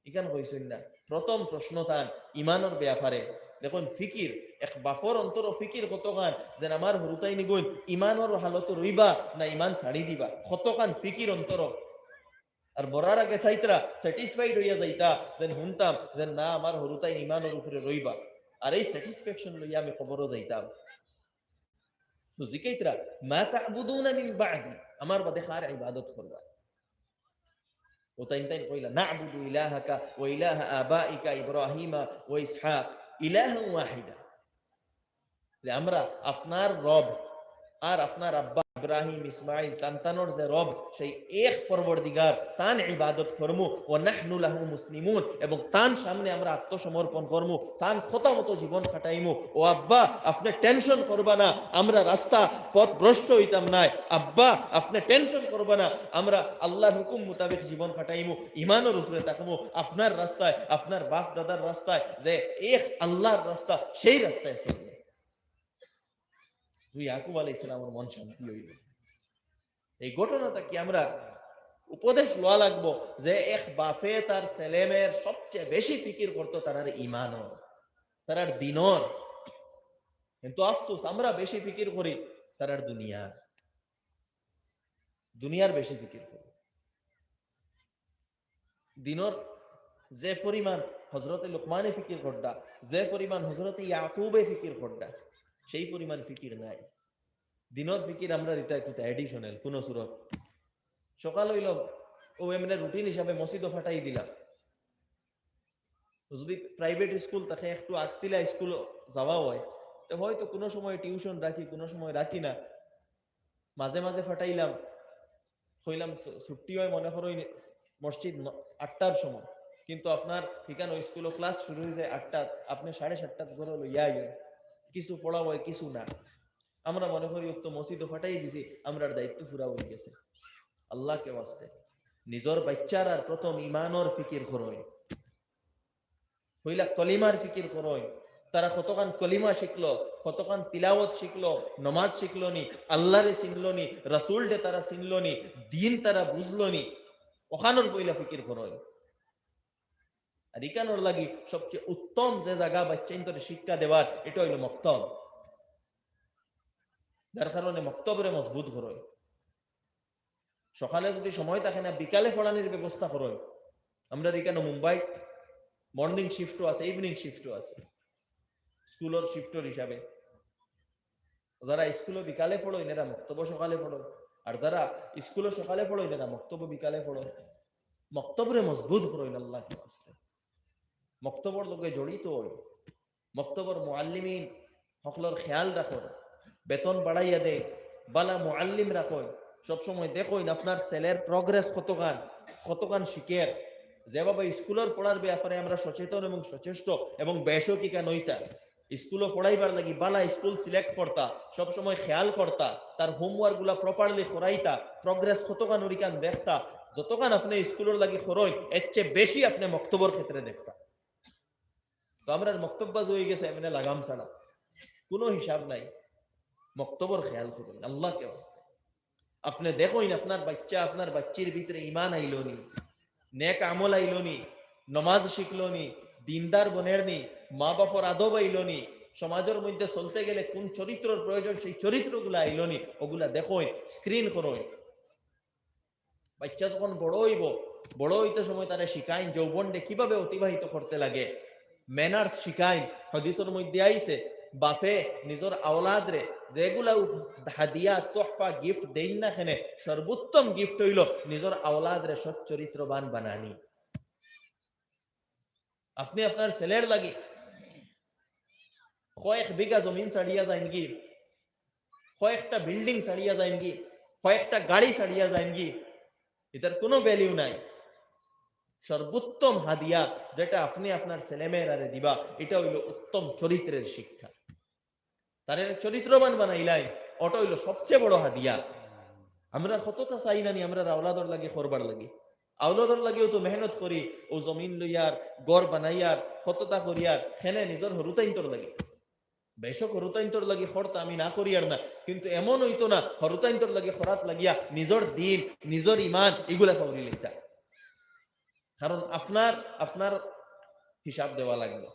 S1: ইকান কইছেন না। প্রথম প্রশ্ন তান ইমানের ব্যাপারে। দেখুন ফিকির, এক বাফর অন্তর ফিকির কতখান, যে আমার হরুতাই নিগুন ইমানের হালত রইবা না ইমান ছাড়ি দিবা, কতখান ফিকির অন্তর। আর বরার আগে চাইতরা স্যাটিসফাইড হইয়া যাইতা, যেন শুনতাম যে না আমার হরুতাই ইমানের উপরে রইবা, আর এই স্যাটিসফ্যাকশন লইয়া আমি কবরও যাইতাম। তো জিকাইতরা মা তা'বুদুনা মিন বা'দি, আমার বাদে কার ইবাদত করবা। ও তাইন কইলা না'বুদু ইলাহাকা ওয়া ইলাহা আবাইকা ইব্রাহিমা ওয়া ইসহাক ইলাহান ওয়াহিদা, যে আমরা আপনার রব আর আপনার আব্বা ইব্রাহিম ইসমাইল তানতানোর যে রব সেই এক পরবর্তীগার তান ইবাদত করমু, ও নাহনু লাহু মুসলিমুন, এবং তান সামনে আমরা আত্মসমর্পণ করমু, তান কথা মতো জীবন কাটাইমু। ও আব্বা আপনি টেনশন করবা না, আমরা রাস্তা পথ ভ্রষ্ট হইতাম নাই। আব্বা আপনি টেনশন করবা না, আমরা আল্লাহর হুকুম মোতাবেক জীবন কাটাইমু, ইমানের উপরে থাকমু, আপনার রাস্তায়, আপনার বাপ দাদার রাস্তায়, যে এক আল্লাহর রাস্তা সেই রাস্তায় চলবে। ইয়াকুব আলাইহিস সালামের মন শান্তি হইল। এই ঘটনাটা কি আমরা উপদেশ লওয়া লাগবো, যে এক বাপে তার ছেলেমেয়ের সবচেয়ে বেশি ফিকির করতো তারার ইমানর, তারার দিনর। কিন্তু আফসোস আমরা বেশি ফিকির করি তারার দুনিয়ার বেশি ফিকির করি। দিনর যে পরিমাণ হযরতে লুকমানে ফিকির করডা, যে পরিমাণ হযরতে ইয়াকুবে ফিকির করডা, সেই পরিমাণ ফিকির নাই। দিনের ফিকির আমরা দিতে কিন্তু এডিশনাল কোন সুরত। সকাল হইল ও এমনি রুটিন হিসাবে মসজিদও ফাটাই দিলাম। যদি প্রাইভেট স্কুল তাকে একটু আসতিলা স্কুল যাওয়া হয়, তো হয়তো কোনো সময় টিউশন রাখি, কোনো সময় রাখি না, মাঝে মাঝে ফাটাইলাম। হইলাম ছুটি হয় মনে করো মসজিদ 8টার সময়, কিন্তু আপনার এখানে স্কুল ক্লাস শুরু হয়ে যায় 8টা, আপনি 7:30 ঘরে লইয়া কিছু পড়া হয় কিছু না। আমরা মনে করি তো মসজিদ ফাটাই দিছি, আমরা দায়িত্ব পুরা হয়ে গেছে। আল্লাহকে ওয়াস্তে নিজের বাচ্চার আর প্রথম ইমানের ফিকির করয়, হইলা কলিমার ফিকির করয়। তারা কতখান কলিমা শিখলো, কতখান তিলাওয়াত শিখলো, নমাজ শিখলো নি, আল্লাহরে চিনলো নি, রাসূল ডে তারা চিনলো নি, দিন তারা বুঝলো নি, ওখানোর পইলা ফিকির করয়। আর ইকানোর লাগি সবচেয়ে উত্তম যে জায়গা বাচ্চাইন্তরে শিক্ষা দেওয়ার, এটা হইল মক্তব। যার কারণে মক্তবরে মজবুত করো। সকালে যদি সময় থাকে না, বিকালে পড়ানোর ব্যবস্থা করো। আমরা এখানে মুম্বাই মর্নিং শিফটও আছে, ইভিনিং শিফটও আছে। স্কুলের শিফটর হিসাবে। যারা স্কুলে বিকালে পড়ো এরা মক্তব্য সকালে পড়ো, আর যারা স্কুলে সকালে পড়ো এরা মক্তব্য বিকালে পড়ো। মক্তবরে মজবুত করো আল্লাহ কি আসতে, মক্তবর লোকে জড়িত হই, মক্তবর মুআল্লিমিন সকলের খেয়াল রাখো, বেতন বাড়াইয়া দেয়, বালা মুআল্লিম রাখো, সবসময় দেখুন আপনার ছেলের প্রগ্রেস কতখান শিখের। যেভাবে স্কুলের পড়ার ব্যাপারে আমরা সচেতন এবং সচেষ্ট এবং বেশকিকা নইতা, স্কুলও পড়াইবার লাগি বালা স্কুল সিলেক্ট করতা, সবসময় খেয়াল করতা, তার হোমওয়ার্ক গুলা প্রপারলি করাইতা, প্রগ্রেস কতখান ওরিকান দেখতা। যতখান আপনি স্কুলের লাগি খরচ এর চেয়ে বেশি আপনি মক্তবর ক্ষেত্রে দেখতা। তো আমরা মক্তব্বাজ হয়ে গেছে এমনি লাগাম ছাড়া, কোনো হিসাব নাই। মক্তবর খেয়াল করুন আল্লাহকে বাস্তে। আপনি দেখুন আপনার বাচ্চা আপনার বাচ্চির ভিতরে ইমান আইলো নি, নেক আমল আইলো নি, নমাজ শিখলো নি, দিনদার বনের নি, মা বাপর আদব আইলো নি, সমাজের মধ্যে চলতে গেলে কোন চরিত্রের প্রয়োজন সেই চরিত্রগুলো আইলো নি, ওগুলা দেখুন, স্ক্রিন করুন। বাচ্চা যখন বড় হইতে সময় তারা শিখাইন যৌবনকে কিভাবে অতিবাহিত করতে লাগে, ম্যানার্স শিখাইন। হাদিসের মধ্যে আইছে বাফে নিজের আওলাদরে যেগুলা হাদিয়া তোহফা গিফট দেন না কেনে, সর্বোত্তম গিফট হইল নিজের আওলাদরে সৎ চরিত্রবান বানানি। আপনি আপনার ছেলের লাগি কয়েক বিঘা জমিন ছাড়িয়া যাইন কি, কয়েকটা বিল্ডিং ছাড়িয়া যাইন কি, কয়েকটা গাড়ি ছাড়িয়া যাইন কি, এটার কোনো ভ্যালিউ নাই। সর্বোত্তম হাদিয়া যেটা আপনি আপনার ছেলেমেয়েরারে দিবা, এটা হইল উত্তম চরিত্রের শিক্ষা। তাদের চরিত্রবান বানাইলাই, ওটা হইল সবচেয়ে বড় হাদিয়া। আমরা কতটা চাই নানি আমরা আওলাদর লাগে করবার লাগে, আওলাদর লাগেও তো মেহনত করি, ও জমিন লইয়ার গড় বানাইয়ার কতটা করিয়ার খেনে নিজের হরুতাইন্তর লাগে। বেশক হরুতাইন্তর লাগে খরতা আমি না করি আর না, কিন্তু এমন হইতো না হরুতাইন্তর লাগে খরাত লাগিয়া নিজের দিন নিজের ইমান এগুলা পাউরি লইতা। কারণ আপনার হিসাব দেওয়া লাগবে।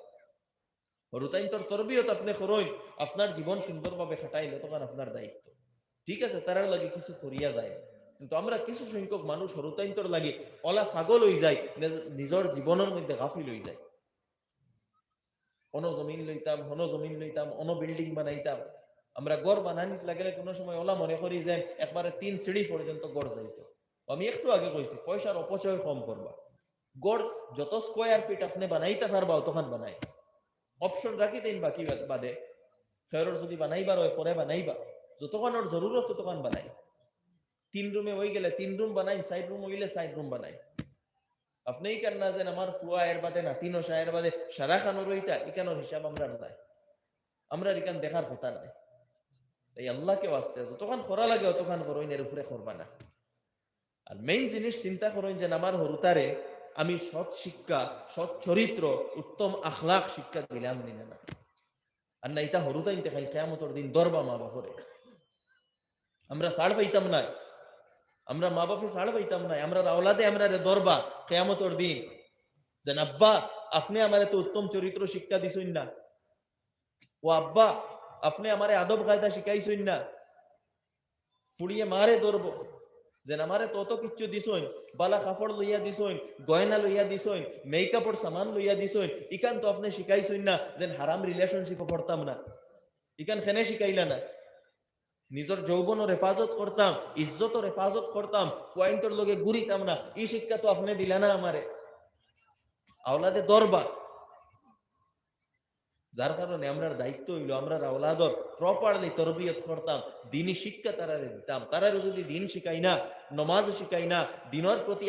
S1: হরুতাইন্তর তরবিয়ত আপনি করইন, আপনার জীবন সুন্দরভাবে খাটাইলে তখন আপনার দায়িত্ব। ঠিক আছে তারার লাগে কিছু করিয়া যায়, কিন্তু আমরা কিছু সংখ্যক মানুষ হরুতাইন্তর লাগে অলা পাগল হয়ে যায়, নিজের জীবনের মধ্যে গাফিল হয়ে যায়। অন জমিন লইতাম অন বিল্ডিং বানাইতাম। আমরা গড় বানানিত লাগলে কোনো সময় ওলা মনে করি যে একবারে 3 সিঁড়ি পর্যন্ত গড় যাইতো। আমি একটু আগে কইছি পয়সার অপচয় কম করবা। গড় যত স্কোয়ার ফিট আপনি বানাইতে পারবা তখন বানাই, অপশন রাখি দিন বাকি বাদে ফেরর যদি বানাইবার হয় পরে বানাইবা, যতক্ষণ ওর জরুরত ততক্ষণ বানাই। 3 রুমে হয়ে গেলে 3 রুম বানাই, 4 রুম হইলে 4 রুম বানাই। আপনি কেন না যেন আমার ফুয়া এর বাদে না 3 শায়ের বাদে সারা খানো রইতা, এখানোর হিসাব আমরা নাই, আমরা এখান দেখার কথা নাই। এই আল্লাহকে বাঁচতে যতক্ষণ করা লাগে অতক্ষণ করইন, এর উপরে করবা না। আর মেইন জিনিস চিন্তা করেন যে আমার হরুতারে আমি সৎ শিক্ষা, সৎ চরিত্র, উত্তম আখলাক শিক্ষা দিলাম নিনে না। আর না এটা হরুতাইন দেখাই কিয়ামতের দিন দরবা মা বাপরে আমরা ছাড় পাইতাম না, আমরা মা বাপে ছাড় পাইতাম না, আমরা আওলাদে আমরা দরবা কিয়ামতের দিন যে আব্বা আপনি আমারে তো উত্তম চরিত্র শিক্ষা দিছইন না, ও আব্বা আপনি আমারে আদব কায়দা শিখাইছইন না। ফুড়িয়ে মারে ধরবো যে আমারে তত কিচ্ছু দিছইন, বালা কাপড় লইয়া দিছইন, গয়না লইয়া দিছইন, মেকআপর সামান লইয়া দিছইন, ইকান তো আপনি শিখাইছইন না যে হারাম রিলেশনশিপ পড়তাম না, ইকান খেনে শিখাইলা না। নিজের যৌবনের হেফাজত করতাম, ইজ্জতর হেফাজত করতাম, পয়েন্টর লগে ঘুরিতাম না, এই শিক্ষা তো আপনি দিলা না আমারে। আওলাদে দরবা, যার কারণে আমরা দায়িত্ব হইল আমরা আওলাদর প্রপারলি তরবিয়ত করতাম, দিনই শিক্ষা তারারে দিতাম। তারারে যদি দিন শিখাই না, নমাজ শিখাই না, দিনের প্রতি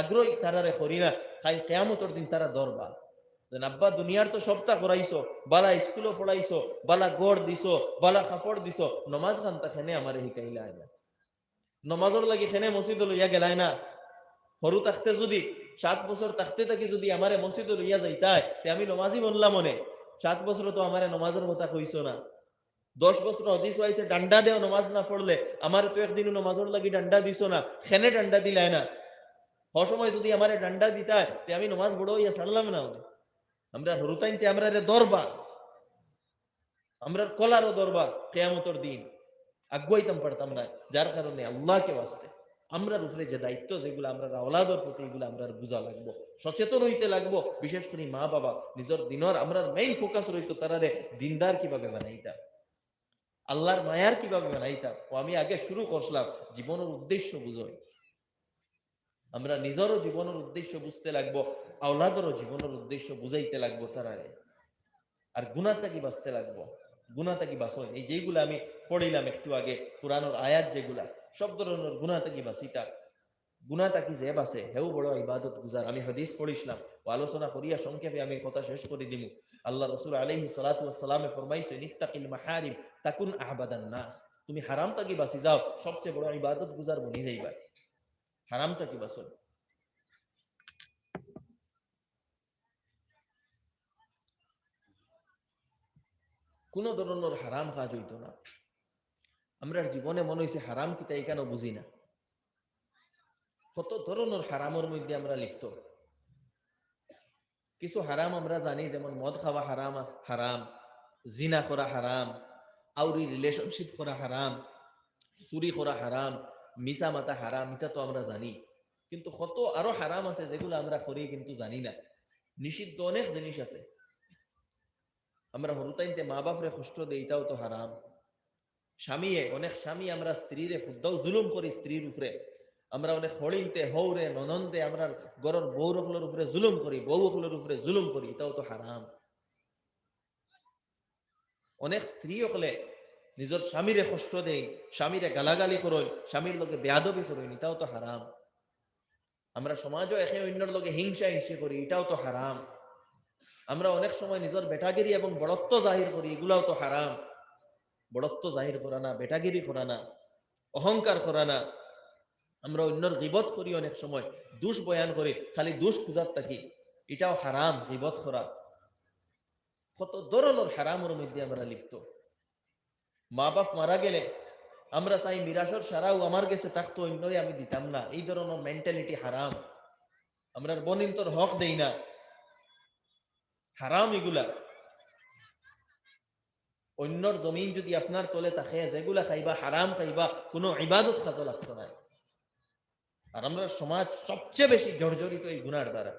S1: আগ্রহী তারারে করি না, খাই কিয়ামতের দিন তারা দরবা যে আব্বা দুনিয়ার তো সবটা করাইছো, বালা স্কুলও পড়াইছো, বালা গড় দিছো, বালা কাপড় দিছো, নমাজ খানটা খেনে আমারে শিখাইলা না, নমাজর লাগি খেনে মসজিদ লইয়া গেলাই না। সরু থাকতে যদি 7 বছর থাকতে থাকি যদি আমারে মসজিদ লইয়া যাইতাই আমি নমাজই বললাম মনে। 7 বছর তো আমারে নমাজের কথা কইছো না। 10 বছর হদিস হইছে ডান্ডা দেও নমাজ না পড়লে, আমার তো একদিনও নমাজের লাগি ডান্ডা দিছো না, খেনে ডান্ডা দিলাই না। সময় যদি আমারে ডান্ডা দিতাই আমি নমাজ বড় হইয়া ছাড়লাম না। আমরা হরুতাইনতে আমরা দরবা, আমরা কলারও দরবা কিয়ামতের দিন আগুয়াইতাম পারতাম না। যার কারণে আল্লাহকে বাঁচতে আমরার উপরে যে দায়িত্ব যেগুলো আমরা আওলাদর প্রতি এগুলো আমরা বুঝা লাগবো, সচেতন হইতে লাগবো। বিশেষ করে মা বাবা নিজের দিনের আমরা মেইন ফোকাস রইতো তারারে দিনদার কিভাবে বানাইতা, আল্লাহর মায়ার কিভাবে বানাইতা। ও আমি আগে শুরু করছিলাম জীবনের উদ্দেশ্য বুঝোই, আমরা নিজেরও জীবনের উদ্দেশ্য বুঝতে লাগবো, আওলাদেরও জীবনের উদ্দেশ্য বুঝাইতে লাগবো তারারে। আর গুনাহ থেকে বাঁচতে লাগবো, গুনাহ থেকে বাঁচোই। এই যেগুলো আমি পড়িলাম একটু আগে কোরআনের আয়াত, যেগুলা সব ধরনের গুনাহ থেকে বাঁচিতা, গুনাহ থাকি যে বাঁচে হেউ বড় ইবাদত গুজার। আমি হাদিস পড়িছিলাম ও আলোচনা করিয়া সংক্ষেপে আমি কথা শেষ করে দিমু। আল্লাহ রাসূল আলাইহিস সালাতু ওয়াস সালামে ফরমাইছে, নিত্তাকিল মাহারিম তাকুন আহবাদান নাস। তুমি হারাম থাকি বাঁচি যাও, সবচেয়ে বড় ইবাদত গুজার বনি যাইবা। হারাম থাকি বাঁচো। কোন ধরনের হারাম কাজ হইতো না। আমরা জীবনে মনে হয়েছে হারাম কি তাই কেন বুঝি না। কত ধরনের হারামের মধ্যে আমরা লিপ্ত। কিছু হারাম আমরা জানি, যেমন মদ খাওয়া হারাম, হারাম জিনা করা হারাম, আউরি রিলেশনশিপ করা হারাম, চুরি করা হারাম, মিছা মাতা হারাম, এটা তো আমরা জানি। কিন্তু কত আরো হারাম আছে যেগুলো আমরা করি কিন্তু জানি না। নিষিদ্ধ অনেক জিনিস আছে। আমরা হরুতাইনতে মা বাপরে কষ্ট দেই, এটাও তো হারাম। অনেক স্বামী আমরা স্ত্রীরে ফুদ্দাও জুলুম করি স্ত্রীর উপরে। আমরা অনেক হরিণতে হৌরে ননন্দে আমরা গরর বউ রকলের উপরে জুলুম করি, বউ রকলের উপরে জুলুম করি, এটাও তো হারাম। অনেক স্ত্রী হলে নিজের স্বামীরে কষ্ট দেয়, স্বামীরে গালাগালি করই, স্বামীর লোকে বেয়াদবি করই, এটাও তো হারাম। আমরা সমাজও একে অন্যর লোকে হিংসা হিংসি করি, এটাও তো হারাম। আমরা অনেক সময় নিজের বেটাগিরি এবং বড়ত্ব জাহির করি, এগুলাও তো হারাম। বড়ত্ব জাহির করা না, বেটাগিরি করা না, অহংকার করা না। আমরা অন্যর গীবত করি, অনেক সময় দোষ বয়ান করি, খালি দোষ খুঁজার থাকি, এটাও হারাম। গীবত করা, কত ধরনের হারামের মধ্যে আমরা লিপ্ত। মা বাপ মারা গেলে আমরা চাই মিরাসর সারাও আমার কাছে থাকতো, অন্যরে আমি দিতাম না, এই ধরনের মেন্টালিটি হারাম। আমরা বনিন্তর হক দেই না, হারাম এগুলা। অন্যর জমিন যদি আপনার তলে থাকে, যেগুলা খাইবা হারাম খাইবা, কোনো ইবাদত খাজো লাগতো না। আর আমরা সমাজ সবচেয়ে বেশি জর্জরিত এই গুনার দ্বারা।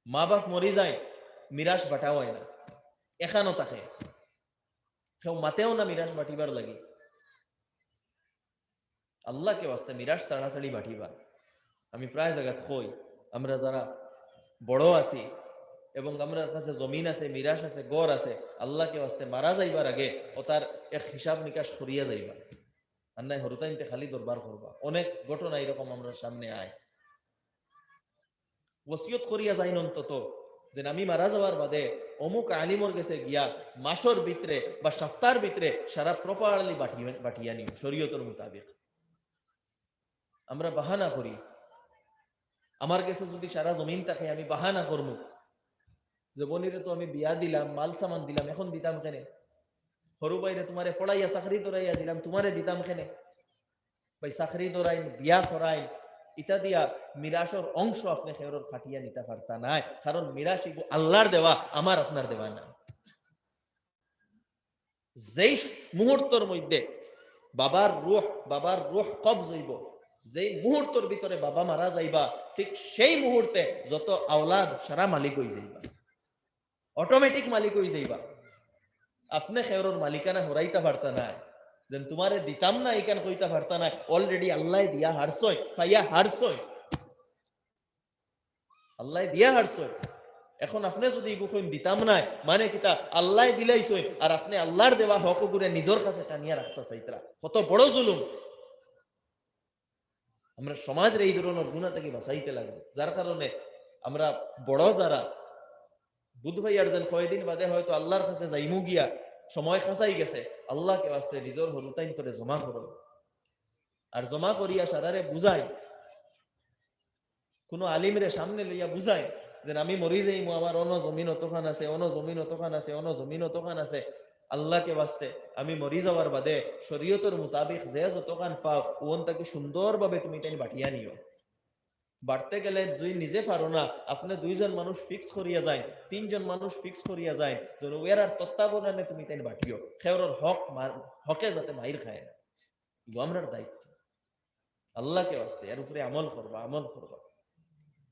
S1: মা বাপ মরি যায়, মিরাস বাটা হয় না, এখানো থাকে, কেউ মাতেও না মিরাস বাটিবার লাগে। আল্লাহকে বাস্তে মিরাস তাড়াতাড়ি বাটিবা। আমি প্রায় জায়গাত কই, আমরা যারা বড় আছি এবং আমরা কাছে জমিন আছে, মিরাস আছে, গড় আছে, আল্লাহকে বাস্তে মারা যাইবার আগে ও তার এক হিসাব নিকাশ করিয়া যাইবা। আর নাই হরুতাইনতে খালি দরবার করবা। অনেক ঘটনা এরকম আমরা সামনে আয়। ওসিয়ত করিয়া যাইন অন্তত যে আমি মারা যাওয়ার বাদে অমুক আলিমর গেছে গিয়া মাসর ভিতরে বা সপ্তাহের ভিতরে সারা প্রপারলি বাটিয়া নিও শরীয়তের মোতাবেক। আমরা বাহানা করি, আমার কাছে যদি সারা জমিন থাকে আমি বাহানা করবো যে বনিরে তো আমি বিয়া দিলাম, মাল সামান দিলাম, এখন দিতাম কেনে? হরু বাইরে তোমারে ফড়াইয়া চাকরি তোরাইয়া দিলাম, তোমারে দিতাম কেনে? ভাই চাকরি তোরাইন, বিয়া করাইন, ইটা দিয়া মিরাসর অংশ আপনি খেয়রর ফাটিয়া নিতে পারতা নাই। কারণ মিরাস আল্লাহর দেওয়া, আমার আপনার দেওয়া না। যেই মুহূর্তের মধ্যে বাবার রূহ কবজ হইব, যেই মুহূর্তের ভিতরে বাবা মারা যাইবা, ঠিক সেই মুহূর্তে যত আওলাদ সারা মালিক হয়ে যাইবা, অটোমেটিক মালিক হয়ে যাইবা। আপনি খেয়রর মালিকানা হরাইতে পারতা না, যেন তোমারে দিতাম না এখান কইতে পারতা না। অলরেডি আল্লাহ দিয়া হারছই, খাইয়া হারছই, আল্লাহ দিয়া হারছই। এখন আপনি যদি এগুলো দিতাম না, মানে কিতা আল্লাহ দিলাইছই আর আপনি আল্লাহর দেওয়া হক গুড়ে নিজের কাছে টানিয়া রাখতে চাইতরা, কত বড় জুলুম। আমরা সমাজের এই ধরনের গুণা থেকে বাঁচাইতে লাগবে। যার কারণে আমরা বড় যারা বুধ ভাইয়ার যেন কয়েকদিন বাদে হয়তো আল্লাহর কাছে যাইমু গিয়া, সময় খাসাই গেছে, আল্লাহকে বাস্তে নিজের হরুতাইন তোরে জমা করো। আর জমা করিয়া সারারে বুঝাই, কোনো আলিমরে সামনে লইয়া বুঝাই যে আমি মরি যাইমু, আমার অন জমিন অতখান আছে, অন জমিন অতখান আছে, অন জমিন অতখান আছে, আল্লাহকে বাস্তে আমি মরি যাওয়ার বাদে শরীয়তের মোতাবেক যে যতখান পাও ওন তাকে সুন্দরভাবে তুমি তাই বাটিয়া নিও। বাড়তে গেলে যদি নিজে পারো না, আপনি দুইজন মানুষ ফিক্স করিয়া যায়, তিনজন মানুষ ফিক্স করিয়া যায়, ওয়ার তত্ত্বাবধানে তুমি তাই বাটিও, খেয়রর হকে যাতে মাইর খায় না। আমরার দায়িত্ব। আল্লাহকে বাঁচতে এর উপরে আমল করবা, আমল করবা।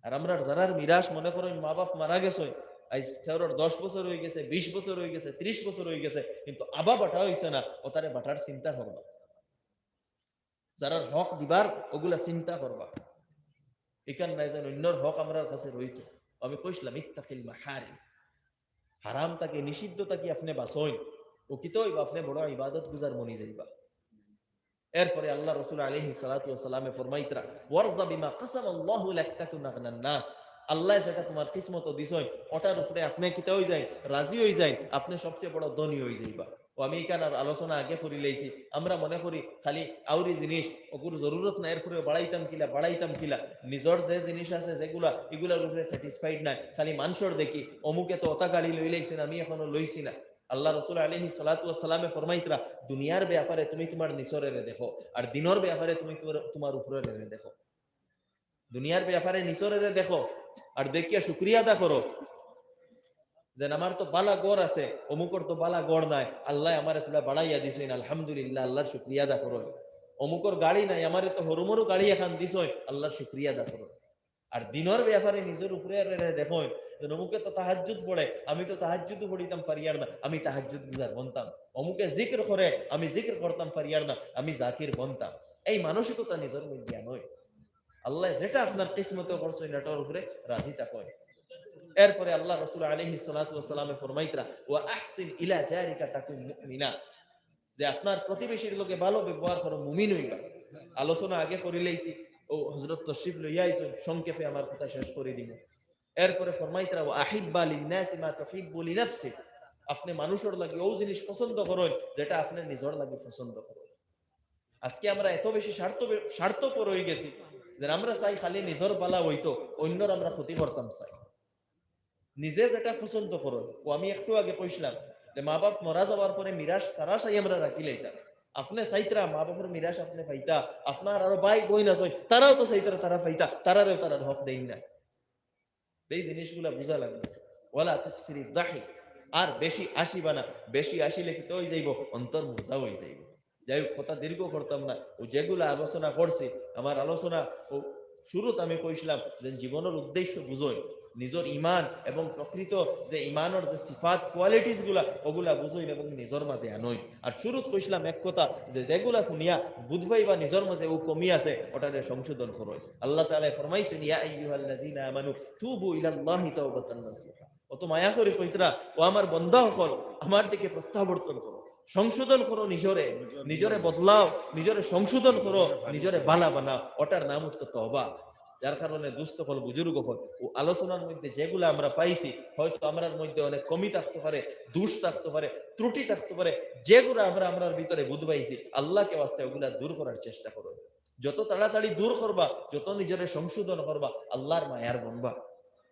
S1: আর আমরা যারার মিরাজ মনে করেন মা বাপ মারা গেছে, আজ খেওর 10 বছর হয়ে গেছে, 20 বছর হয়ে গেছে, 30 বছর হয়ে গেছে, কিন্তু আবা বাটা হয়েছে না, ও তারে বাটার চিন্তা করবা। যারার হক দিবার ওগুলা চিন্তা করবা। এখান নাই যেন অন্যর হক আমরার কাছে রইত। আমি কইছিলাম ইত্তাকিল মাহারিম, হারাম তাকে নিষিদ্ধ তাকে আপনি বাঁচইন, ও কি তো আপনি বড় ইবাদত গুজার মনি যাইবা। এরপরে আল্লাহ রাসূল আলাইহিস সালাতু ওয়াস সালামে ফরমাইতরা ওয়ারযা বিমা কাসামাল্লাহু লাক তাকুন আগনান নাস, আল্লাহ যেটা তোমার কিসমত দিছই ওটার উপরে আপনি কিতা হই যাই, রাজি হই যাই, আপনি সবচেয়ে বড় ধনী হই যাইবা। ও আমি এখানে আলোচনা আগে করি লইছি, আমরা মনে করি খালি আউরি জিনিস ওগুর জরুরত নাই, এরপরে বাড়াইতাম কিলা নিজর যে জিনিস আছে যেগুলা এগুলার উপরে স্যাটিসফাইড নাই, খালি মানুষের দেখি অমুকে তো অতা গাড়ি লই লাইছেন আমি এখনো লইছি না। আল্লাহ রাসূল আলাইহিস সালাতু ওয়াস সালামে ফরমাইতরা দুনিয়ার ব্যাপারে তুমি তোমার নিসরের দেখো, আর দিনের ব্যাপারে তুমি তোমার উপরের দেখো। দুনিয়ার ব্যাপারে নিসরের দেখো আর দেখিয়া শুকরিয়া আদা করো, যে আমার তো বালা গড় আছে, অমুকর তো বালা গড় নাই, আল্লাহ আমারে তোলা বাড়াইয়া দিছেন, আলহামদুলিল্লাহ, আল্লাহর শুকরিয়া আদা করো। অমুকর গাড়ি নাই, আমারে তো হরুমরু গাড়ি এখন দিছই, আল্লাহর শুকরিয়া আদা করো। আর দিনের ব্যাপারে নিজের উপরে দেখো, অমুকে তো তাহাজ্জুদ পড়ে, আমি তো তাহাজ্জুদ পড়িতাম পারিয়ার না, আমি তাহাজ্জুদ গুজার বনতাম। অমুকে জিকির করে, আমি জিকির করতাম পারিয়ার না, আমি জাকির বনতাম। এই মানসিকতা নিজের মধ্যে নয়। আল্লাহ যেটা আপনার কিসমতে করছে এটার উপরে রাজি থাকেন। এরপরে আল্লাহ রাসূল আলাইহিস সালাতু ওয়াস সালামে ফরমাইতরা ওয়া আহসিন ইলা জারিকা তাকুন মুমিনা, যে আপনার প্রতিবেশীর লোকে ভালো ব্যবহার করো, মুমিন হইবা। আলোচনা আগে করে লইছি, ও হযরত তশরিফ লইয়া আইছেন, সংক্ষেপে আমার কথা শেষ করে দিব। এরপরে ফরমাইতরা ওয়া আহিব্বা লিন-নাসি মা তুহিব্বু লিনাফসিক, আপনি মানুষের লাগি ও জিনিস পছন্দ করেন যেটা আপনি নিজের লাগি পছন্দ করেন। আজকে আমরা এত বেশি স্বার্থপর হয়ে গেছি যে আমরা চাই খালি নিজের বালা হইতো, অন্যর আমরা ক্ষতি করতাম চাই। নিজে যেটা পছন্দ করো, ও আমি একটু আগে কইছিলাম যে মা বাপ মরা যাওয়ার পরে মিরাজ সারা সাই আমরা রাখি লাইতাম। আপনি চাইতরা মা বাপের মিরাজ আপনি পাইতা, আপনার আরো ভাই বোন আছে তারাও তো চাইতরা, তারা পাইতা, তারারেও তারা হক দেই না। এই জিনিসগুলা বুঝা লাগবে। ওয়ালা তুকসিরি দাহি, আর বেশি আসিবা না, বেশি আসিলে কি তো হয়ে যাইব, অন্তর মুর্দা হয়ে যাইব। যাই হোক, কথা দীর্ঘ করতাম না। ও যেগুলা আলোচনা করছি, আমার আলোচনা ও শুরুতে আমি কইছিলাম যে জীবনের উদ্দেশ্য বুঝোই, নিজের ইমান এবং প্রকৃত যে ইমানের যে সিফাত কোয়ালিটিস গুলা ওগুলা বুঝোই এবং নিজের মাঝে আনই। আর শুরুত কইছিলাম এক কথা, যে যেগুলা শুনিয়া বুঝবাই বা নিজের মাঝে ও কমি আছে ওটারে সংশোধন করই। আল্লাহ তাআলা ফরমাইছেন ইয়া আইয়ুহাল্লাযীনা আমানু তুবু ইলাল্লাহি তাওবাতান নাসুহা, অত মায়া করে কইতরা ও আমার বান্দা হল আমার দিকে প্রত্যাবর্তন করো, সংশোধন করো, নিজরে বদলাও, নিজরে সংশোধন করো, নিজরে বালা বানাও, ওটার নাম হচ্ছে তওবা। যার কারণে দুস্থ হল বুজুর্গ হল ও আলোচনার মধ্যে যেগুলো আমরা পাইছি, হয়তো আমরার মধ্যে অনেক কমি থাকতে পারে, দোষ থাকতে পারে, ত্রুটি থাকতে পারে, যেগুলো আমরা আমরার ভিতরে বুঝ পাইছি, আল্লাহকে ওয়াস্তে ওগুলা দূর করার চেষ্টা করো। যত তাড়াতাড়ি দূর করবা, যত নিজরে সংশোধন করবা, আল্লাহর মায়ার বনবা।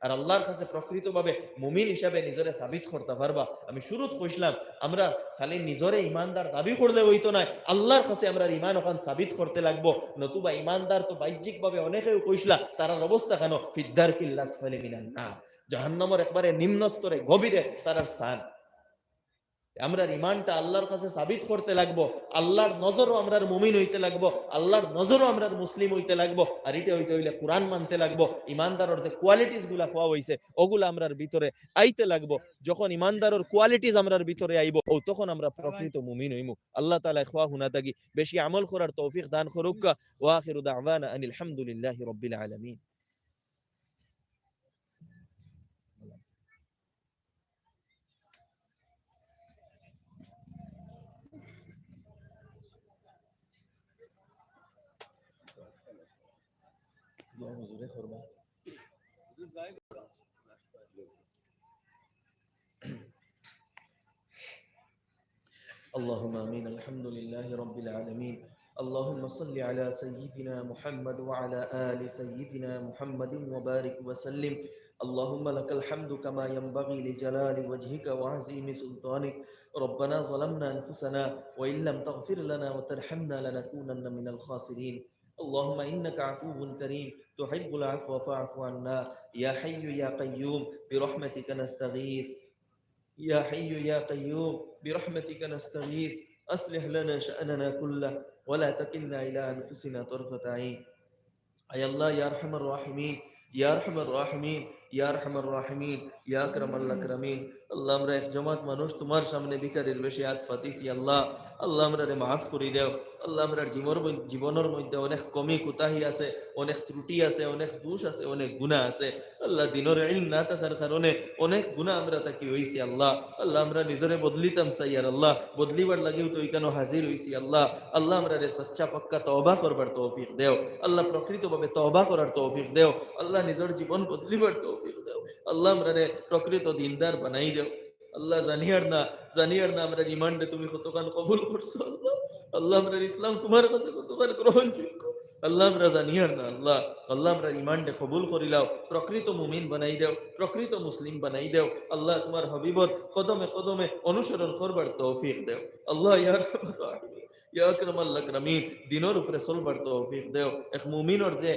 S1: আর আল্লাহর কাছে প্রকৃতভাবে মুমিন হিসাবে নিজরে সাবিত করতে পারবা। আমি শুরুত কইছিলাম আমরা খালি নিজরে ইমানদার দাবি করলে হইতো না, আল্লাহর কাছে আমরা ইমান ওখান সাবিত করতে লাগবো। নতুবা ইমানদার তো বাহ্যিক ভাবে অনেকেও কইছিলা, তারার অবস্থা কেন ফিদ্দারকিল আসফালি মিনান নার, জাহান্নামের একবারে নিম্ন স্তরে গভীরে তারার স্থান। আমরা ইমানটা আল্লাহর কাছে সাবিত করতে লাগবো, আল্লাহর নজরও আমরা মুমিন হইতে লাগবো, আল্লাহর নজরও আমরা মুসলিম হইতে লাগবো। আর এটা হইতে হইলে কোরআন মানতে লাগবো, ইমানদারের যে কোয়ালিটিস গুলা পাওয়া হইছে ওগুলা আমরার ভিতরে আইতে লাগবো। যখন ইমানদারের কোয়ালিটিস আমরার ভিতরে আইব, ও তখন আমরা প্রকৃত মুমিন হইমু। আল্লাহ তাআলা খোয়া হুনা থাকি বেশি আমল করার তৌফিক দান করুক। ওয়া আখিরু দাওয়ানা আনিল হামদুলিল্লাহি রাব্বিল আলামিন। হুজুরে করবা اللهم آمين. الحمد لله رب العالمين. اللهم صل على سيدنا محمد وعلى آل سيدنا محمد وبارك وسلم. اللهم لك الحمد كما ينبغي لجلال وجهك وعظيم سلطانك. ربنا ظلمنا أنفسنا وإن لم تغفر لنا وترحمنا لنكونن من الخاسرين. اللهم إنك عفو كريم تحب العفو فاعف عنا. يا حي يا قيوم برحمتك نستغيث. يا حي يا قيوم برحمتك نستغيث. أصلح لنا شأننا كله ولا تكلنا إلى أنفسنا طرفة عين أي الله يا أرحم الراحمين يا أرحم الراحمين يا أرحم الراحمين يا أكرم الأكرمين আল্লাহ আমরা এক জমাত মানুষ তোমার সামনে ভিখারির বেশি হাত পাতিছি আল্লাহ আল্লাহ আমরা মাফ করে দেও আল্লাহ আমরা জীবনের মধ্যে অনেক কমি কোতাহি আছে অনেক ত্রুটি আছে অনেক দোষ আছে অনেক গুনাহ আছে আল্লাহ দিনের ইলম না থাকার কারণে অনেক গুনাহ আমরা তাকি হইছি আল্লাহ আল্লাহ আমরা নিজরে বদলিতাম চাই আর আল্লাহ বদলিবার লাগেও তো এখানে হাজির হইছি আল্লাহ আল্লাহ আমরা সচ্চা পাক্কা তওবা করবার তৌফিক দেও আল্লাহ প্রকৃতভাবে তওবা করার তৌফিক দেও আল্লাহ নিজের জীবন বদলিবার তৌফিক দেও আল্লাহ আমরা প্রকৃত দিনদার বানাই দেও আল্লাহ জানিয়ার না আমরা রিমান্ডে তুমি কতখান কবুল করছো আল্লাহ আল্লাহ আমরা ইসলাম তোমার কাছে কতখান গ্রহণযোগ্য আল্লাহ আমরা জানিয়ার না আল্লাহ আল্লাহ আমরা রিমান্ডে কবুল করিলাও প্রকৃত মুমিন বানাই দেও প্রকৃত মুসলিম বানাই দেও আল্লাহ তোমার হাবিবর কদমে কদমে অনুসরণ করবার তৌফিক দেও আল্লাহ ইয়া রাহমার রাহিমিন ইয়া আকরামাল আকরামিন দিনের উপরে চলবার তৌফিক দেও এক মুমিনের যে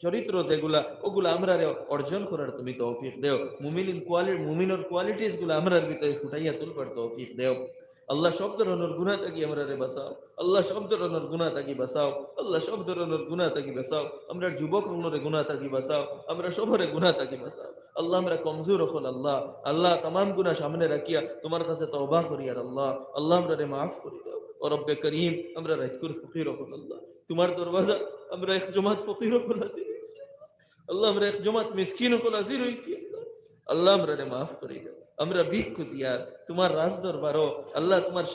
S1: চরিত্র যেগুলা ওগুলা আমরা অর্জন করার তুমি তৌফিক দেও মুমিনের কোয়ালিটিস গুলা আমরার ভিতরে ফুটাইয়া তুলবার তৌফিক দেও আল্লাহ সব ধরনের গুনাহ থাকি আমরা বাঁচাও আল্লাহ সব ধরনের গুনাহ থাকি বাঁচাও আল্লাহ সব ধরনের গুনাহ থাকি বাঁচাও আমরা যুবক হলরে গুনাহ থাকি বাঁচাও আমরা সবরে গুনাহ থাকি বাঁচাও আল্লাহ আমরা কমজোর হল আল্লাহ আল্লাহ तमाम গুনাহ সামনে রাখিয়া তোমার কাছে তওবা করি আর আল্লাহ আল্লাহ আমরা মাফ করে দাও ও রব্বে করিম আমরা রাইতকুর ফকির হল আল্লাহ তোমার দরওয়াজা আমরা এক জমাত ফকির হল হাজির হইছি আল্লাহ আমরা এক জমাত মিসকিন হল হাজির হইছি আল্লাহ আমরা মাফ করে দাও আমরা ভিক খুঁজিয়ার তোমার রাজ দরবারও আল্লাহ তোমার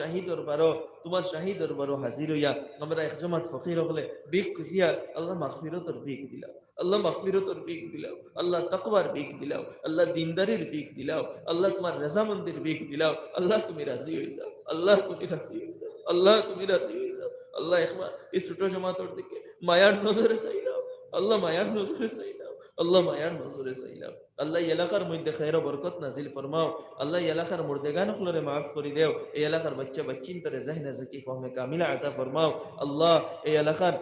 S1: শাহী দরবারও হাজির হইয়া আমরা এক জমাত ফকির হলে ভিক খুঁজিয়ার আল্লাহ মাগফিরতর ভিক দিলাও আল্লাহ মাগফিরতর ভিক দিলাও আল্লাহ তাকওয়ার ভিক দিলাও আল্লাহ দিনদারির ভিক দিলাও আল্লাহ তোমার রাজামন্দির ভিক দিলাও আল্লাহ তুমি রাজি হয়ে যাও আল্লাহ তুমি রাজি হয়ে যাও আল্লাহ তুমি রাজি হয়ে যাও আল্লাহ একবার এই ছোট জমাতর দিকে মায়ার নজরে চাইলাও আল্লাহ মায়ার নজরে চাইলাও আল্লাহ মায়ার নজরে চাইলাও আল্লাহ এলাকার মধ্যে খায়র বরকত নাজিল ফরমাও আল্লাহ এলাকার মুর্দেগান খুলরে মাফ করে দেও এই এলাকার বাচ্চা বাচ্চিন তরে জাহনে জাকি ফহমে কামিলা আতা ফরমাও আল্লাহ এই এলাকার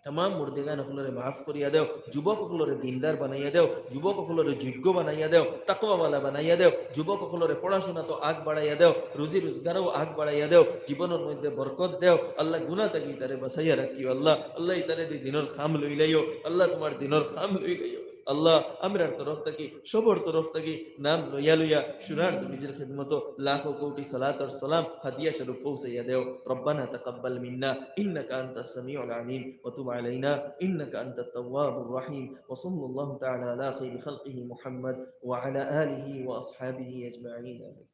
S1: तमाम मुर्देगान खुलरे माफ करिया देव যুবক খুলরে দিনদার বানাইয়া দেও যুবক খুলরে যোগ্য বানাইয়া দেও তাকওয়াওয়ালা বানাইয়া দেও যুবক খুলরে পড়াশোনা তো আগ বাড়াইয়া দেও রুজি রোজগারও আগ বাড়াইয়া দেও জীবনের মধ্যে বরকত দেও আল্লাহ গুনাহ থেকে তারে বাঁচাইয়া রাখিও আল্লাহ আল্লাহ তারে দিনের খাম লইলাইও আল্লাহ তোমার দিনের খাম লইলাইও আল্লাহ আমরার তরফ থেকে সবর তরফ থেকে নাম লইয়া লইয়া শুনার নিজের খিদমত লাখো কোটি সালাত আর সালাম হাদিয়া স্বরূপ পৌঁছাইয়া দেও রব্বানা তাকাব্বাল মিন্না ইন্নাকা আনতাস সামিউল আলিম ওয়া তুব আলাইনা ইন্নাকা আনতাত তাওয়াবুর রহিম ওয়া সাল্লাল্লাহু তাআলা আলা খাইরি খালকিহি মুহাম্মদ ওয়া আলা আলিহি ওয়া আসহাবিহি আজমাইন আমিন